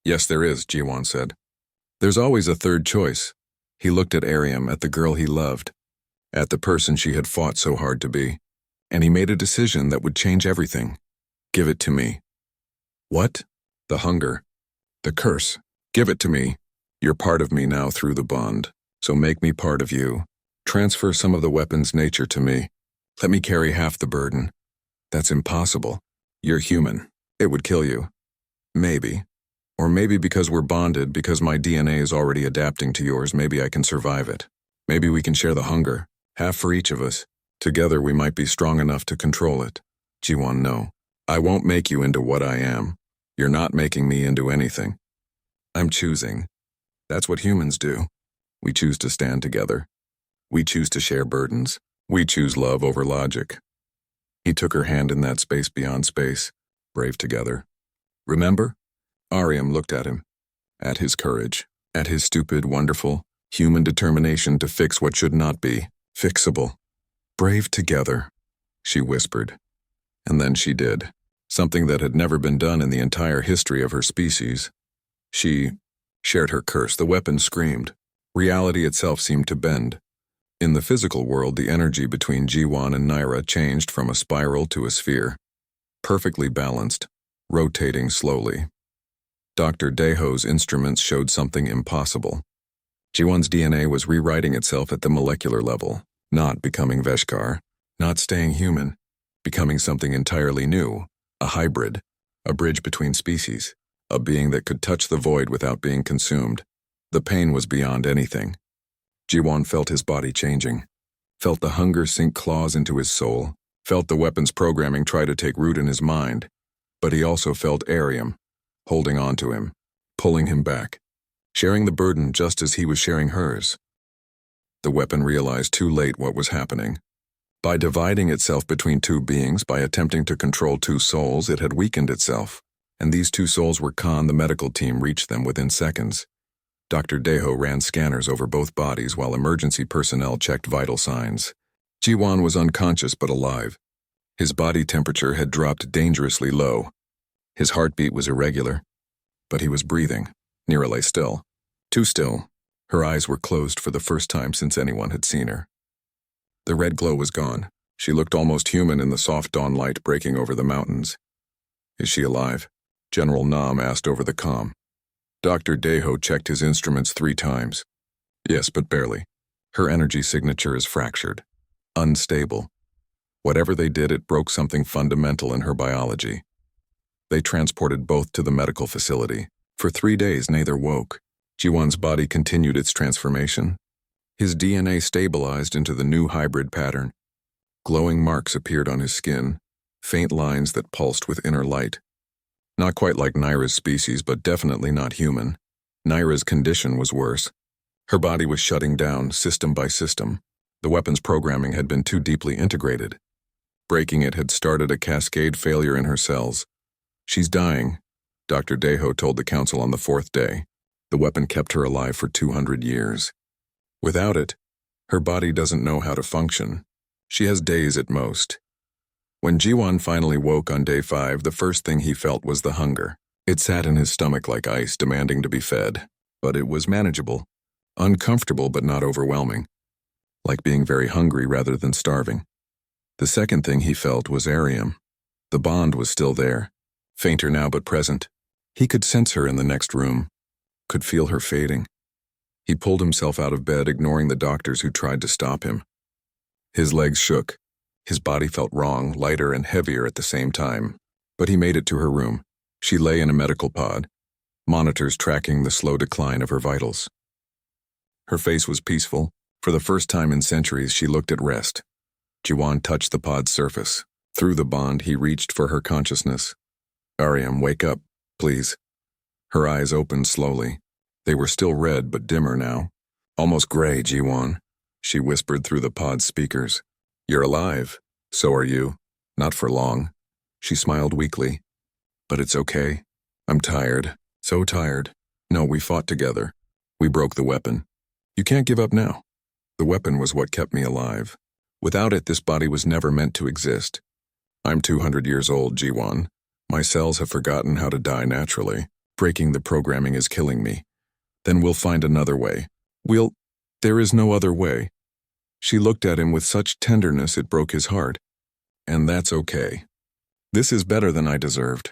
Yes, there is, Jiwan said. There's always a third choice. He looked at Ariam, at the girl he loved, at the person she had fought so hard to be, and he made a decision that would change everything. Give it to me. What? The hunger. The curse. Give it to me. You're part of me now through the bond, so make me part of you. Transfer some of the weapon's nature to me. Let me carry half the burden. That's impossible. You're human. It would kill you. Maybe. Or maybe because we're bonded, because my DNA is already adapting to yours, maybe I can survive it. Maybe we can share the hunger, half for each of us. Together we might be strong enough to control it. Jiwan, no. I won't make you into what I am. You're not making me into anything. I'm choosing. That's what humans do. We choose to stand together. We choose to share burdens. We choose love over logic. He took her hand in that space beyond space, brave together. Remember? Ariam looked at him, at his courage, at his stupid, wonderful, human determination to fix what should not be fixable. Brave together, she whispered. And then she did. Something that had never been done in the entire history of her species. She shared her curse. The weapon screamed. Reality itself seemed to bend. In the physical world, the energy between Jiwan and Naira changed from a spiral to a sphere. Perfectly balanced, rotating slowly. Dr. Deho's instruments showed something impossible. Jiwan's DNA was rewriting itself at the molecular level, not becoming Veshkar, not staying human, becoming something entirely new, a hybrid, a bridge between species, a being that could touch the void without being consumed. The pain was beyond anything. Jiwan felt his body changing, felt the hunger sink claws into his soul, felt the weapon's programming try to take root in his mind, but he also felt Ariam, holding on to him, pulling him back, sharing the burden just as he was sharing hers. The weapon realized too late what was happening. By dividing itself between two beings, by attempting to control two souls, it had weakened itself, and these two souls were Khan. The medical team reached them within seconds. Dr. Deho ran scanners over both bodies while emergency personnel checked vital signs. Jiwan was unconscious but alive. His body temperature had dropped dangerously low. His heartbeat was irregular, but he was breathing. Nira lay still. Too still. Her eyes were closed for the first time since anyone had seen her. The red glow was gone. She looked almost human in the soft dawn light breaking over the mountains. Is she alive? General Nam asked over the comm. Dr. Deho checked his instruments 3 times. Yes, but barely. Her energy signature is fractured. Unstable. Whatever they did, it broke something fundamental in her biology. They transported both to the medical facility. For 3 days, neither woke. Jiwan's body continued its transformation. His DNA stabilized into the new hybrid pattern. Glowing marks appeared on his skin, faint lines that pulsed with inner light. Not quite like Naira's species, but definitely not human. Naira's condition was worse. Her body was shutting down, system by system. The weapon's programming had been too deeply integrated. Breaking it had started a cascade failure in her cells. She's dying, Dr. Deho told the council on the 4th day. The weapon kept her alive for 200 years. Without it, her body doesn't know how to function. She has days at most. When Jiwan finally woke on day 5, the first thing he felt was the hunger. It sat in his stomach like ice, demanding to be fed. But it was manageable. Uncomfortable but not overwhelming. Like being very hungry rather than starving. The second thing he felt was Ariam. The bond was still there. Fainter now but present. He could sense her in the next room. Could feel her fading. He pulled himself out of bed, ignoring the doctors who tried to stop him. His legs shook. His body felt wrong, lighter and heavier at the same time. But he made it to her room. She lay in a medical pod, monitors tracking the slow decline of her vitals. Her face was peaceful. For the first time in centuries, she looked at rest. Jiwan touched the pod's surface. Through the bond, he reached for her consciousness. Ariam, wake up, please. Her eyes opened slowly. They were still red, but dimmer now. Almost gray, Jiwan, she whispered through the pod's speakers. You're alive. So are you. Not for long. She smiled weakly. But it's okay. I'm tired. So tired. No, we fought together. We broke the weapon. You can't give up now. The weapon was what kept me alive. Without it, this body was never meant to exist. I'm 200 years old, Jiwan. My cells have forgotten how to die naturally. Breaking the programming is killing me. Then we'll find another way. There is no other way. She looked at him with such tenderness it broke his heart. And that's okay. This is better than I deserved.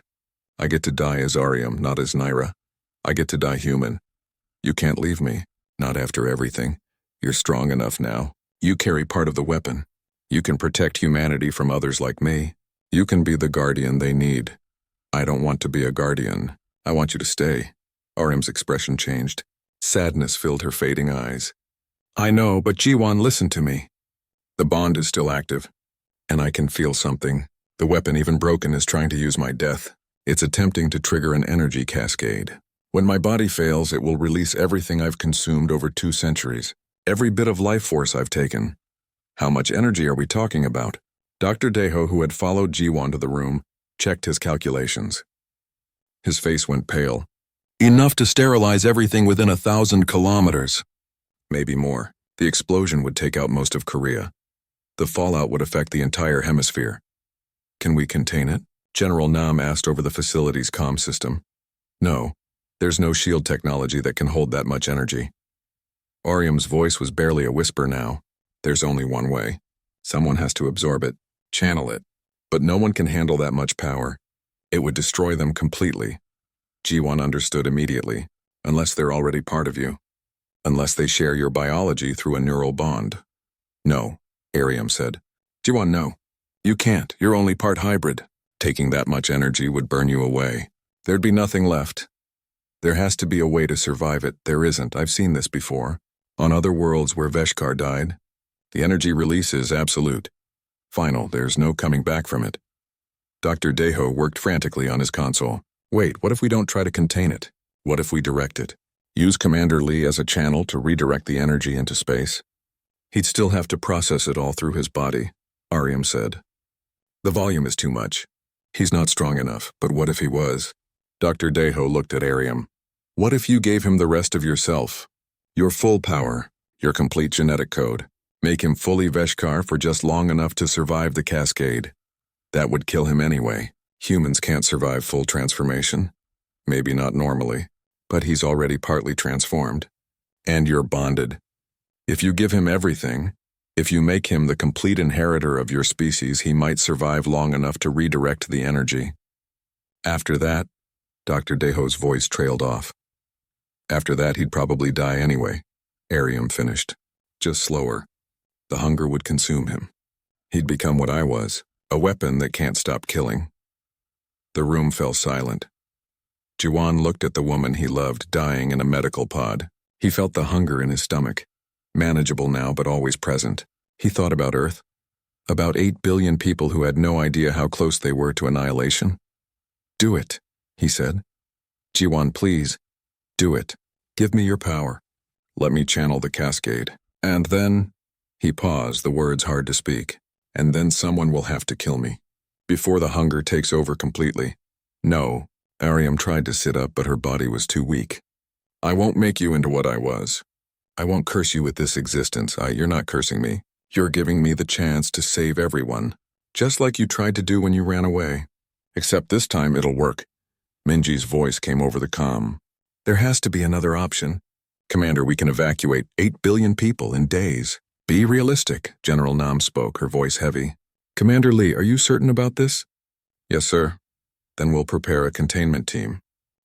I get to die as Ariam, not as Naira. I get to die human. You can't leave me, not after everything. You're strong enough now. You carry part of the weapon. You can protect humanity from others like me. You can be the guardian they need. I don't want to be a guardian. I want you to stay. Ariam's expression changed. Sadness filled her fading eyes. I know, but Jiwan, listen to me. The bond is still active, and I can feel something. The weapon, even broken, is trying to use my death. It's attempting to trigger an energy cascade. When my body fails, it will release everything I've consumed over 2 centuries. Every bit of life force I've taken. How much energy are we talking about? Dr. Deho, who had followed Jiwan to the room, checked his calculations. His face went pale. Enough to sterilize everything within 1,000 kilometers. Maybe more. The explosion would take out most of Korea. The fallout would affect the entire hemisphere. Can we contain it? General Nam asked over the facility's comm system. No, there's no shield technology that can hold that much energy. Ariam's voice was barely a whisper now. There's only one way. Someone has to absorb it, channel it. But no one can handle that much power. It would destroy them completely. Ji-won understood immediately, unless they're already part of you. Unless they share your biology through a neural bond. No, Ariam said. Ji-won, no. You can't, you're only part hybrid. Taking that much energy would burn you away. There'd be nothing left. There has to be a way to survive it. There isn't. I've seen this before. On other worlds where Veshkar died, the energy release is absolute. Final, there's no coming back from it. Dr. Deho worked frantically on his console. Wait, what if we don't try to contain it? What if we direct it? Use Commander Lee as a channel to redirect the energy into space? He'd still have to process it all through his body, Ariam said. The volume is too much. He's not strong enough, but what if he was? Dr. Deho looked at Ariam. What if you gave him the rest of yourself? Your full power, your complete genetic code. Make him fully Veshkar for just long enough to survive the cascade. That would kill him anyway. Humans can't survive full transformation. Maybe not normally, but he's already partly transformed. And you're bonded. If you give him everything, if you make him the complete inheritor of your species, he might survive long enough to redirect the energy. After that, Dr. Deho's voice trailed off. After that, he'd probably die anyway. Ariam finished. Just slower. The hunger would consume him. He'd become what I was, a weapon that can't stop killing. The room fell silent. Ji-won looked at the woman he loved dying in a medical pod. He felt the hunger in his stomach. Manageable now, but always present. He thought about Earth. About 8 billion people who had no idea how close they were to annihilation. Do it, he said. Ji-won, please. Do it. Give me your power. Let me channel the cascade. And then... He paused, the words hard to speak. And then someone will have to kill me. Before the hunger takes over completely. No, Ariam tried to sit up, but her body was too weak. I won't make you into what I was. I won't curse you with this existence. You're not cursing me. You're giving me the chance to save everyone. Just like you tried to do when you ran away. Except this time it'll work. Minji's voice came over the comm. There has to be another option. Commander, we can evacuate 8 billion people in days. Be realistic, General Nam spoke, her voice heavy. Commander Lee, are you certain about this? Yes, sir. Then we'll prepare a containment team.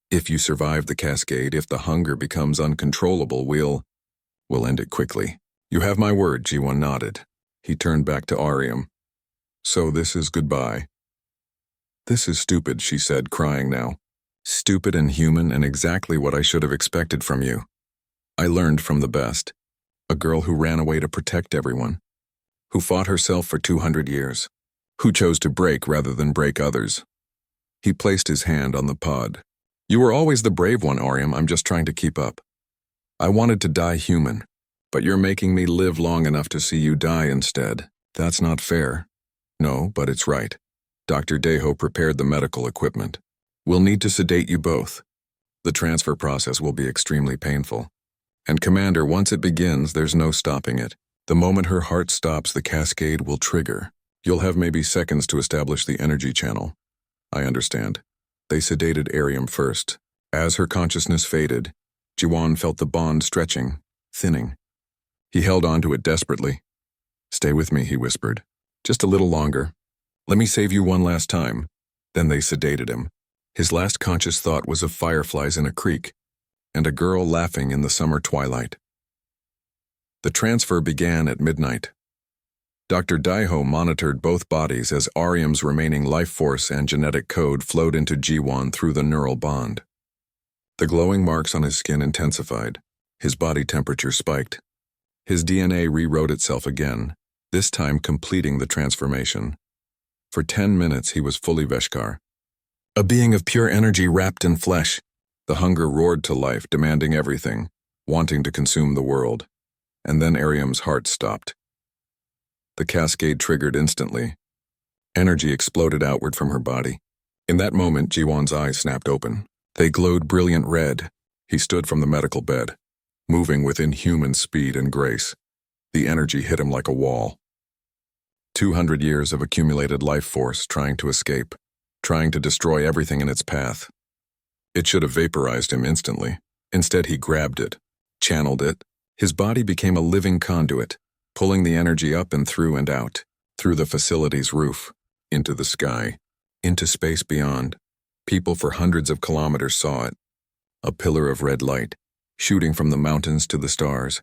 If you survive the cascade, if the hunger becomes uncontrollable, we'll end it quickly. You have my word, Ji-won nodded. He turned back to Ariam. So this is goodbye. This is stupid, she said, crying now. Stupid and human and exactly what I should have expected from you. I learned from the best. A girl who ran away to protect everyone. Who fought herself for 200 years. Who chose to break rather than break others. He placed his hand on the pod. You were always the brave one, Ariam. I'm just trying to keep up. I wanted to die human, but you're making me live long enough to see you die instead. That's not fair. No, but it's right. Dr. Deho prepared the medical equipment. We'll need to sedate you both. The transfer process will be extremely painful. And Commander, once it begins, there's no stopping it. The moment her heart stops, the cascade will trigger. You'll have maybe seconds to establish the energy channel. I understand. They sedated Ariam first. As her consciousness faded, Ji-won felt the bond stretching, thinning. He held on to it desperately. Stay with me, he whispered. Just a little longer. Let me save you one last time. Then they sedated him. His last conscious thought was of fireflies in a creek, and a girl laughing in the summer twilight. The transfer began at midnight. Dr. Deho monitored both bodies as Ariam's remaining life force and genetic code flowed into Ji-won through the neural bond. The glowing marks on his skin intensified. His body temperature spiked. His DNA rewrote itself again, this time completing the transformation. For 10 minutes he was fully Veshkar. A being of pure energy wrapped in flesh. The hunger roared to life, demanding everything, wanting to consume the world. And then Ariam's heart stopped. The cascade triggered instantly. Energy exploded outward from her body. In that moment, Ji-won's eyes snapped open. They glowed brilliant red. He stood from the medical bed, moving with inhuman speed and grace. The energy hit him like a wall. 200 years of accumulated life force trying to escape, trying to destroy everything in its path. It should have vaporized him instantly. Instead, he grabbed it, channeled it. His body became a living conduit, pulling the energy up and out, through the facility's roof, into the sky, into space beyond. People for hundreds of kilometers saw it. A pillar of red light, shooting from the mountains to the stars.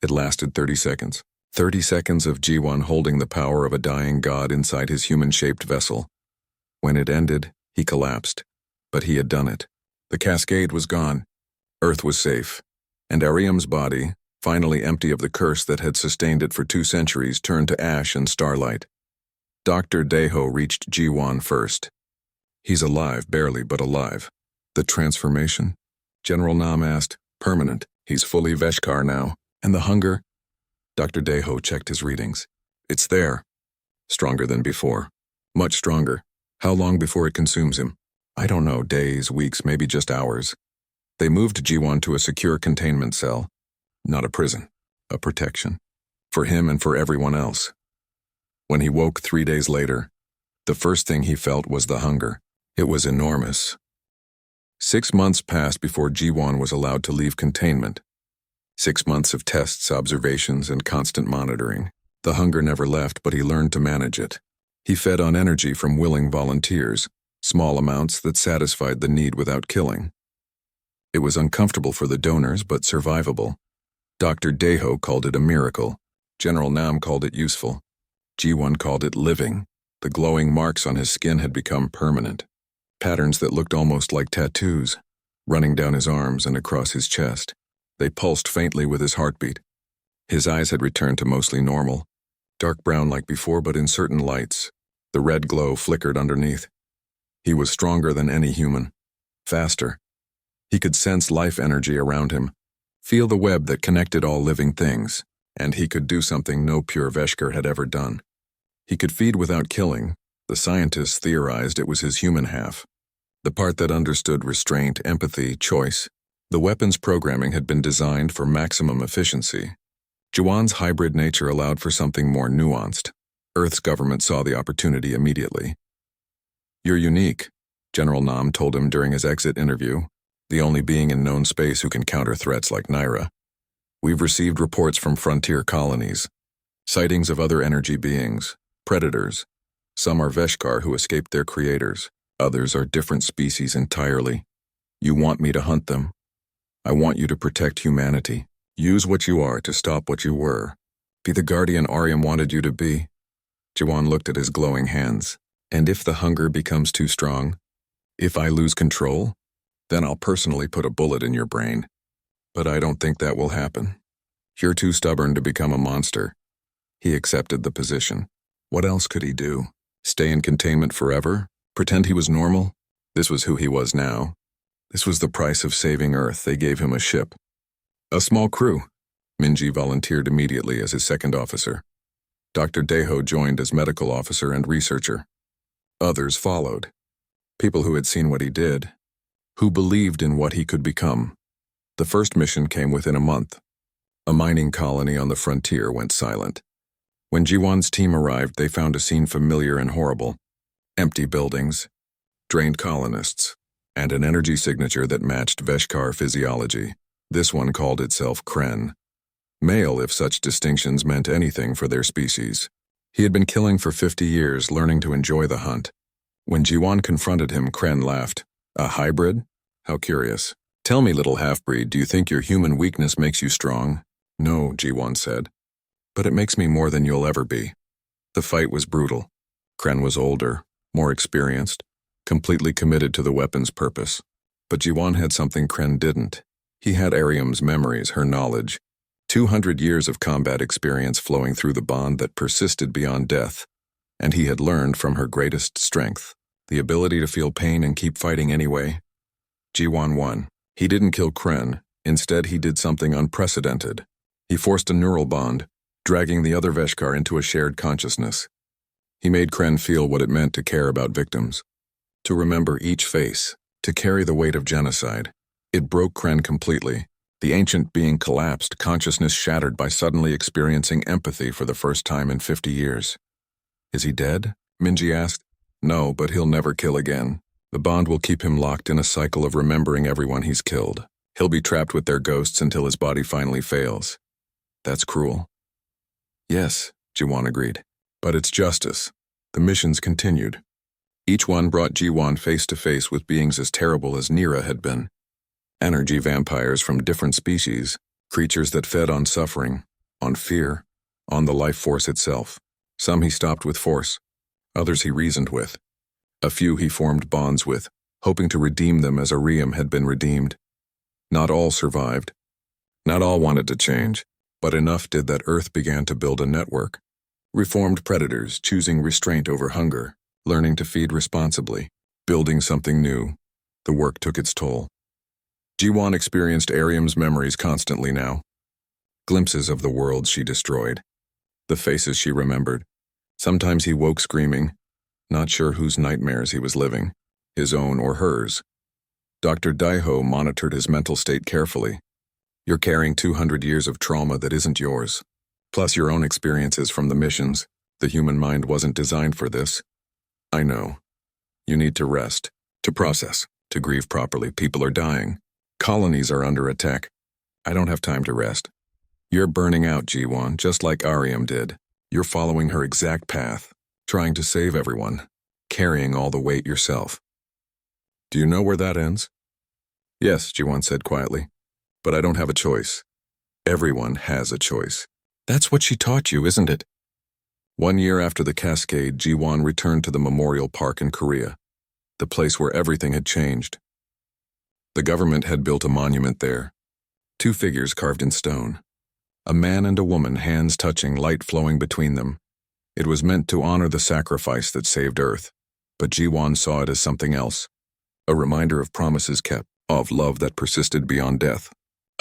It lasted 30 seconds. 30 seconds of G1 holding the power of a dying god inside his human-shaped vessel. When it ended, he collapsed. But he had done it. The cascade was gone. Earth was safe. And Ariam's body, finally empty of the curse that had sustained it for 2 centuries, turned to ash and starlight. Dr. Deho reached G1 first. He's alive, barely, but alive. The transformation? General Nam asked. Permanent. He's fully Veshkar now. And the hunger? Dr. Deho checked his readings. It's there. Stronger than before. Much stronger. How long before it consumes him? I don't know, days, weeks, maybe just hours. They moved G1 to a secure containment cell. Not a prison. A protection. For him and for everyone else. When he woke 3 days later, the first thing he felt was the hunger. It was enormous. 6 months passed before G1 was allowed to leave containment. 6 months of tests, observations, and constant monitoring. The hunger never left, but he learned to manage it. He fed on energy from willing volunteers, small amounts that satisfied the need without killing. It was uncomfortable for the donors, but survivable. Dr. Deho called it a miracle. General Nam called it useful. G1 called it living. The glowing marks on his skin had become permanent. Patterns that looked almost like tattoos, running down his arms and across his chest. They pulsed faintly with his heartbeat. His eyes had returned to mostly normal, dark brown like before, but in certain lights. The red glow flickered underneath. He was stronger than any human. Faster. He could sense life energy around him, feel the web that connected all living things, and he could do something no pure Veshkar had ever done. He could feed without killing. The scientists theorized it was his human half. The part that understood restraint, empathy, choice. The weapons programming had been designed for maximum efficiency. Juwan's hybrid nature allowed for something more nuanced. Earth's government saw the opportunity immediately. You're unique, General Nam told him during his exit interview, the only being in known space who can counter threats like Naira. We've received reports from frontier colonies, sightings of other energy beings, predators. Some are Veshkar who escaped their creators. Others are different species entirely. You want me to hunt them. I want you to protect humanity. Use what you are to stop what you were. Be the guardian Ariam wanted you to be. Juwan looked at his glowing hands. And if the hunger becomes too strong, if I lose control, then I'll personally put a bullet in your brain. But I don't think that will happen. You're too stubborn to become a monster. He accepted the position. What else could he do? Stay in containment forever? Pretend he was normal? This was who he was now. This was the price of saving Earth. They gave him a ship. A small crew. Minji volunteered immediately as his second officer. Dr. Deho joined as medical officer and researcher. Others followed. People who had seen what he did, who believed in what he could become. The first mission came within a month. A mining colony on the frontier went silent. When Jiwan's team arrived, they found a scene familiar and horrible. Empty buildings, drained colonists, and an energy signature that matched Veshkar physiology. This one called itself Kren. Male, if such distinctions meant anything for their species. He had been killing for 50 years, learning to enjoy the hunt. When Jiwan confronted him, Kren laughed. A hybrid? How curious. Tell me, little half-breed, do you think your human weakness makes you strong? No, Jiwan said. But it makes me more than you'll ever be. The fight was brutal. Kren was older, more experienced, completely committed to the weapon's purpose. But Jiwan had something Kren didn't. He had Ariam's memories, her knowledge. 200 years of combat experience flowing through the bond that persisted beyond death. And he had learned from her greatest strength, the ability to feel pain and keep fighting anyway. Jiwan won. He didn't kill Kren. Instead, he did something unprecedented. He forced a neural bond, dragging the other Veshkar into a shared consciousness. He made Kren feel what it meant to care about victims, to remember each face, to carry the weight of genocide. It broke Kren completely. The ancient being collapsed, consciousness shattered by suddenly experiencing empathy for the first time in 50 years. Is he dead? Minji asked. No, but he'll never kill again. The bond will keep him locked in a cycle of remembering everyone he's killed. He'll be trapped with their ghosts until his body finally fails. That's cruel. Yes, Jiwon agreed. But it's justice. The missions continued. Each one brought Jiwon face to face with beings as terrible as Nira had been. Energy vampires from different species, creatures that fed on suffering, on fear, on the life force itself. Some he stopped with force, others he reasoned with. A few he formed bonds with, hoping to redeem them as Arium had been redeemed. Not all survived. Not all wanted to change, but enough did that Earth began to build a network. Reformed predators choosing restraint over hunger, learning to feed responsibly, building something new. The work took its toll. Jiwon experienced Arium's memories constantly now. Glimpses of the world she destroyed. The faces she remembered. Sometimes he woke screaming, not sure whose nightmares he was living, his own or hers. Dr. Daiho monitored his mental state carefully. You're carrying 200 years of trauma that isn't yours, plus your own experiences from the missions. The human mind wasn't designed for this. I know. You need to rest, to process, to grieve properly. People are dying. Colonies are under attack. I don't have time to rest. You're burning out, Jiwon, just like Arium did. You're following her exact path, trying to save everyone, carrying all the weight yourself. Do you know where that ends? Yes, Jiwon said quietly, but I don't have a choice. Everyone has a choice. That's what she taught you, isn't it? 1 year after the cascade, Jiwon returned to the Memorial Park in Korea, the place where everything had changed. The government had built a monument there, 2 figures carved in stone. A man and a woman, hands touching, light flowing between them. It was meant to honor the sacrifice that saved Earth, but Jiwon saw it as something else. A reminder of promises kept, of love that persisted beyond death,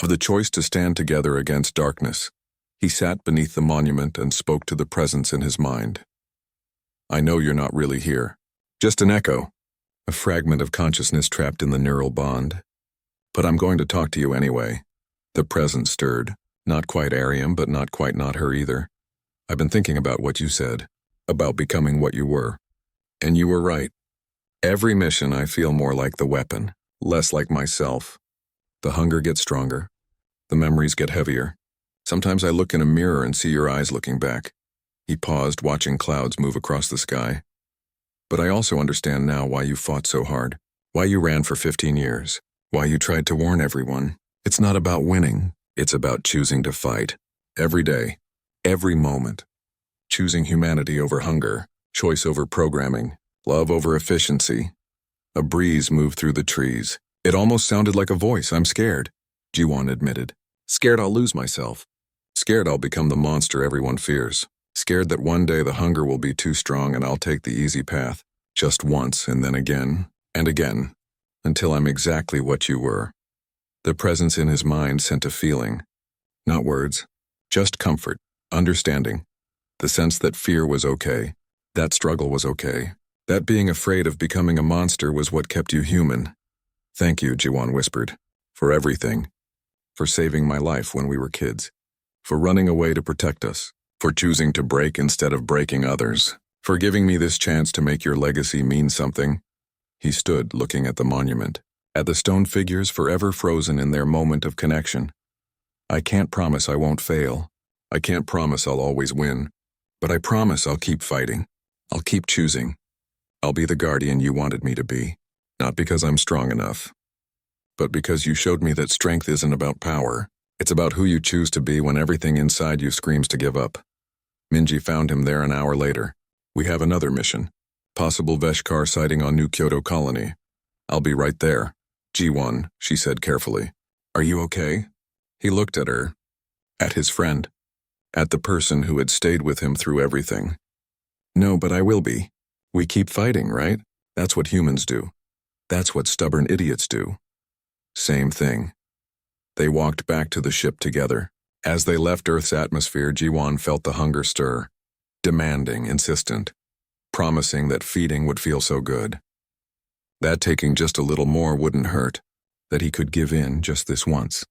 of the choice to stand together against darkness. He sat beneath the monument and spoke to the presence in his mind. I know you're not really here. Just an echo, a fragment of consciousness trapped in the neural bond. But I'm going to talk to you anyway. The presence stirred. Not quite Arium, but not quite not her either. I've been thinking about what you said, about becoming what you were. And you were right. Every mission I feel more like the weapon, less like myself. The hunger gets stronger. The memories get heavier. Sometimes I look in a mirror and see your eyes looking back. He paused, watching clouds move across the sky. But I also understand now why you fought so hard, why you ran for 15 years, why you tried to warn everyone. It's not about winning. It's about choosing to fight. Every day, every moment. Choosing humanity over hunger, choice over programming, love over efficiency. A breeze moved through the trees. It almost sounded like a voice. I'm scared, Jiwon admitted. Scared I'll lose myself. Scared I'll become the monster everyone fears. Scared that one day the hunger will be too strong and I'll take the easy path. Just once and then again and again, until I'm exactly what you were. The presence in his mind sent a feeling, not words, just comfort, understanding, the sense that fear was okay, that struggle was okay, that being afraid of becoming a monster was what kept you human. Thank you, Jiwon whispered, for everything, for saving my life when we were kids, for running away to protect us, for choosing to break instead of breaking others, for giving me this chance to make your legacy mean something. He stood looking at the monument, at the stone figures forever frozen in their moment of connection. I can't promise I won't fail. I can't promise I'll always win. But I promise I'll keep fighting. I'll keep choosing. I'll be the guardian you wanted me to be. Not because I'm strong enough, but because you showed me that strength isn't about power. It's about who you choose to be when everything inside you screams to give up. Minji found him there an hour later. We have another mission. Possible Veshkar sighting on New Kyoto Colony. I'll be right there. Jiwon, she said carefully. Are you okay? He looked at her, at his friend, at the person who had stayed with him through everything. No, but I will be. We keep fighting, right? That's what humans do. That's what stubborn idiots do. Same thing. They walked back to the ship together. As they left Earth's atmosphere, Jiwon felt the hunger stir, demanding, insistent, promising that feeding would feel so good. That taking just a little more wouldn't hurt, that he could give in just this once.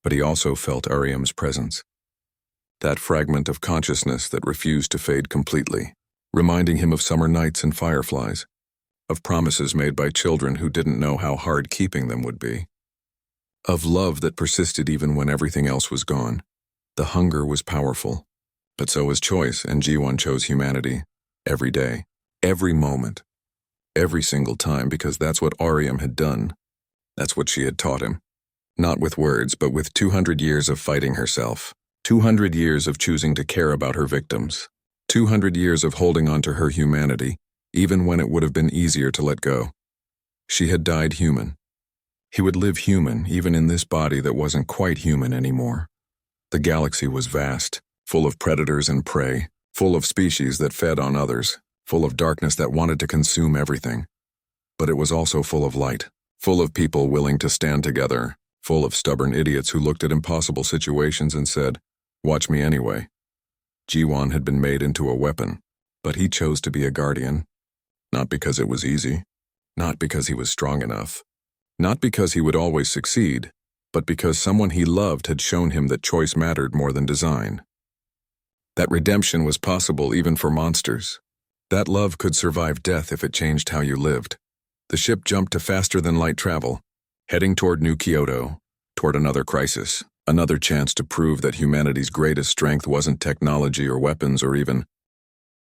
But he also felt Arium's presence. That fragment of consciousness that refused to fade completely, reminding him of summer nights and fireflies, of promises made by children who didn't know how hard keeping them would be, of love that persisted even when everything else was gone. The hunger was powerful, but so was choice, and G1 chose humanity every day, every moment, every single time, because that's what Ariam had done. That's what she had taught him. Not with words, but with 200 years of fighting herself, 200 years of choosing to care about her victims, 200 years of holding on to her humanity, even when it would have been easier to let go. She had died human. He would live human, even in this body that wasn't quite human anymore. The galaxy was vast, full of predators and prey, full of species that fed on others, full of darkness that wanted to consume everything. But it was also full of light, full of people willing to stand together, full of stubborn idiots who looked at impossible situations and said, "Watch me anyway." G1 had been made into a weapon, but he chose to be a guardian. Not because it was easy, not because he was strong enough, not because he would always succeed, but because someone he loved had shown him that choice mattered more than design. That redemption was possible even for monsters. That love could survive death if it changed how you lived. The ship jumped to faster-than-light travel, heading toward New Kyoto, toward another crisis, another chance to prove that humanity's greatest strength wasn't technology or weapons or even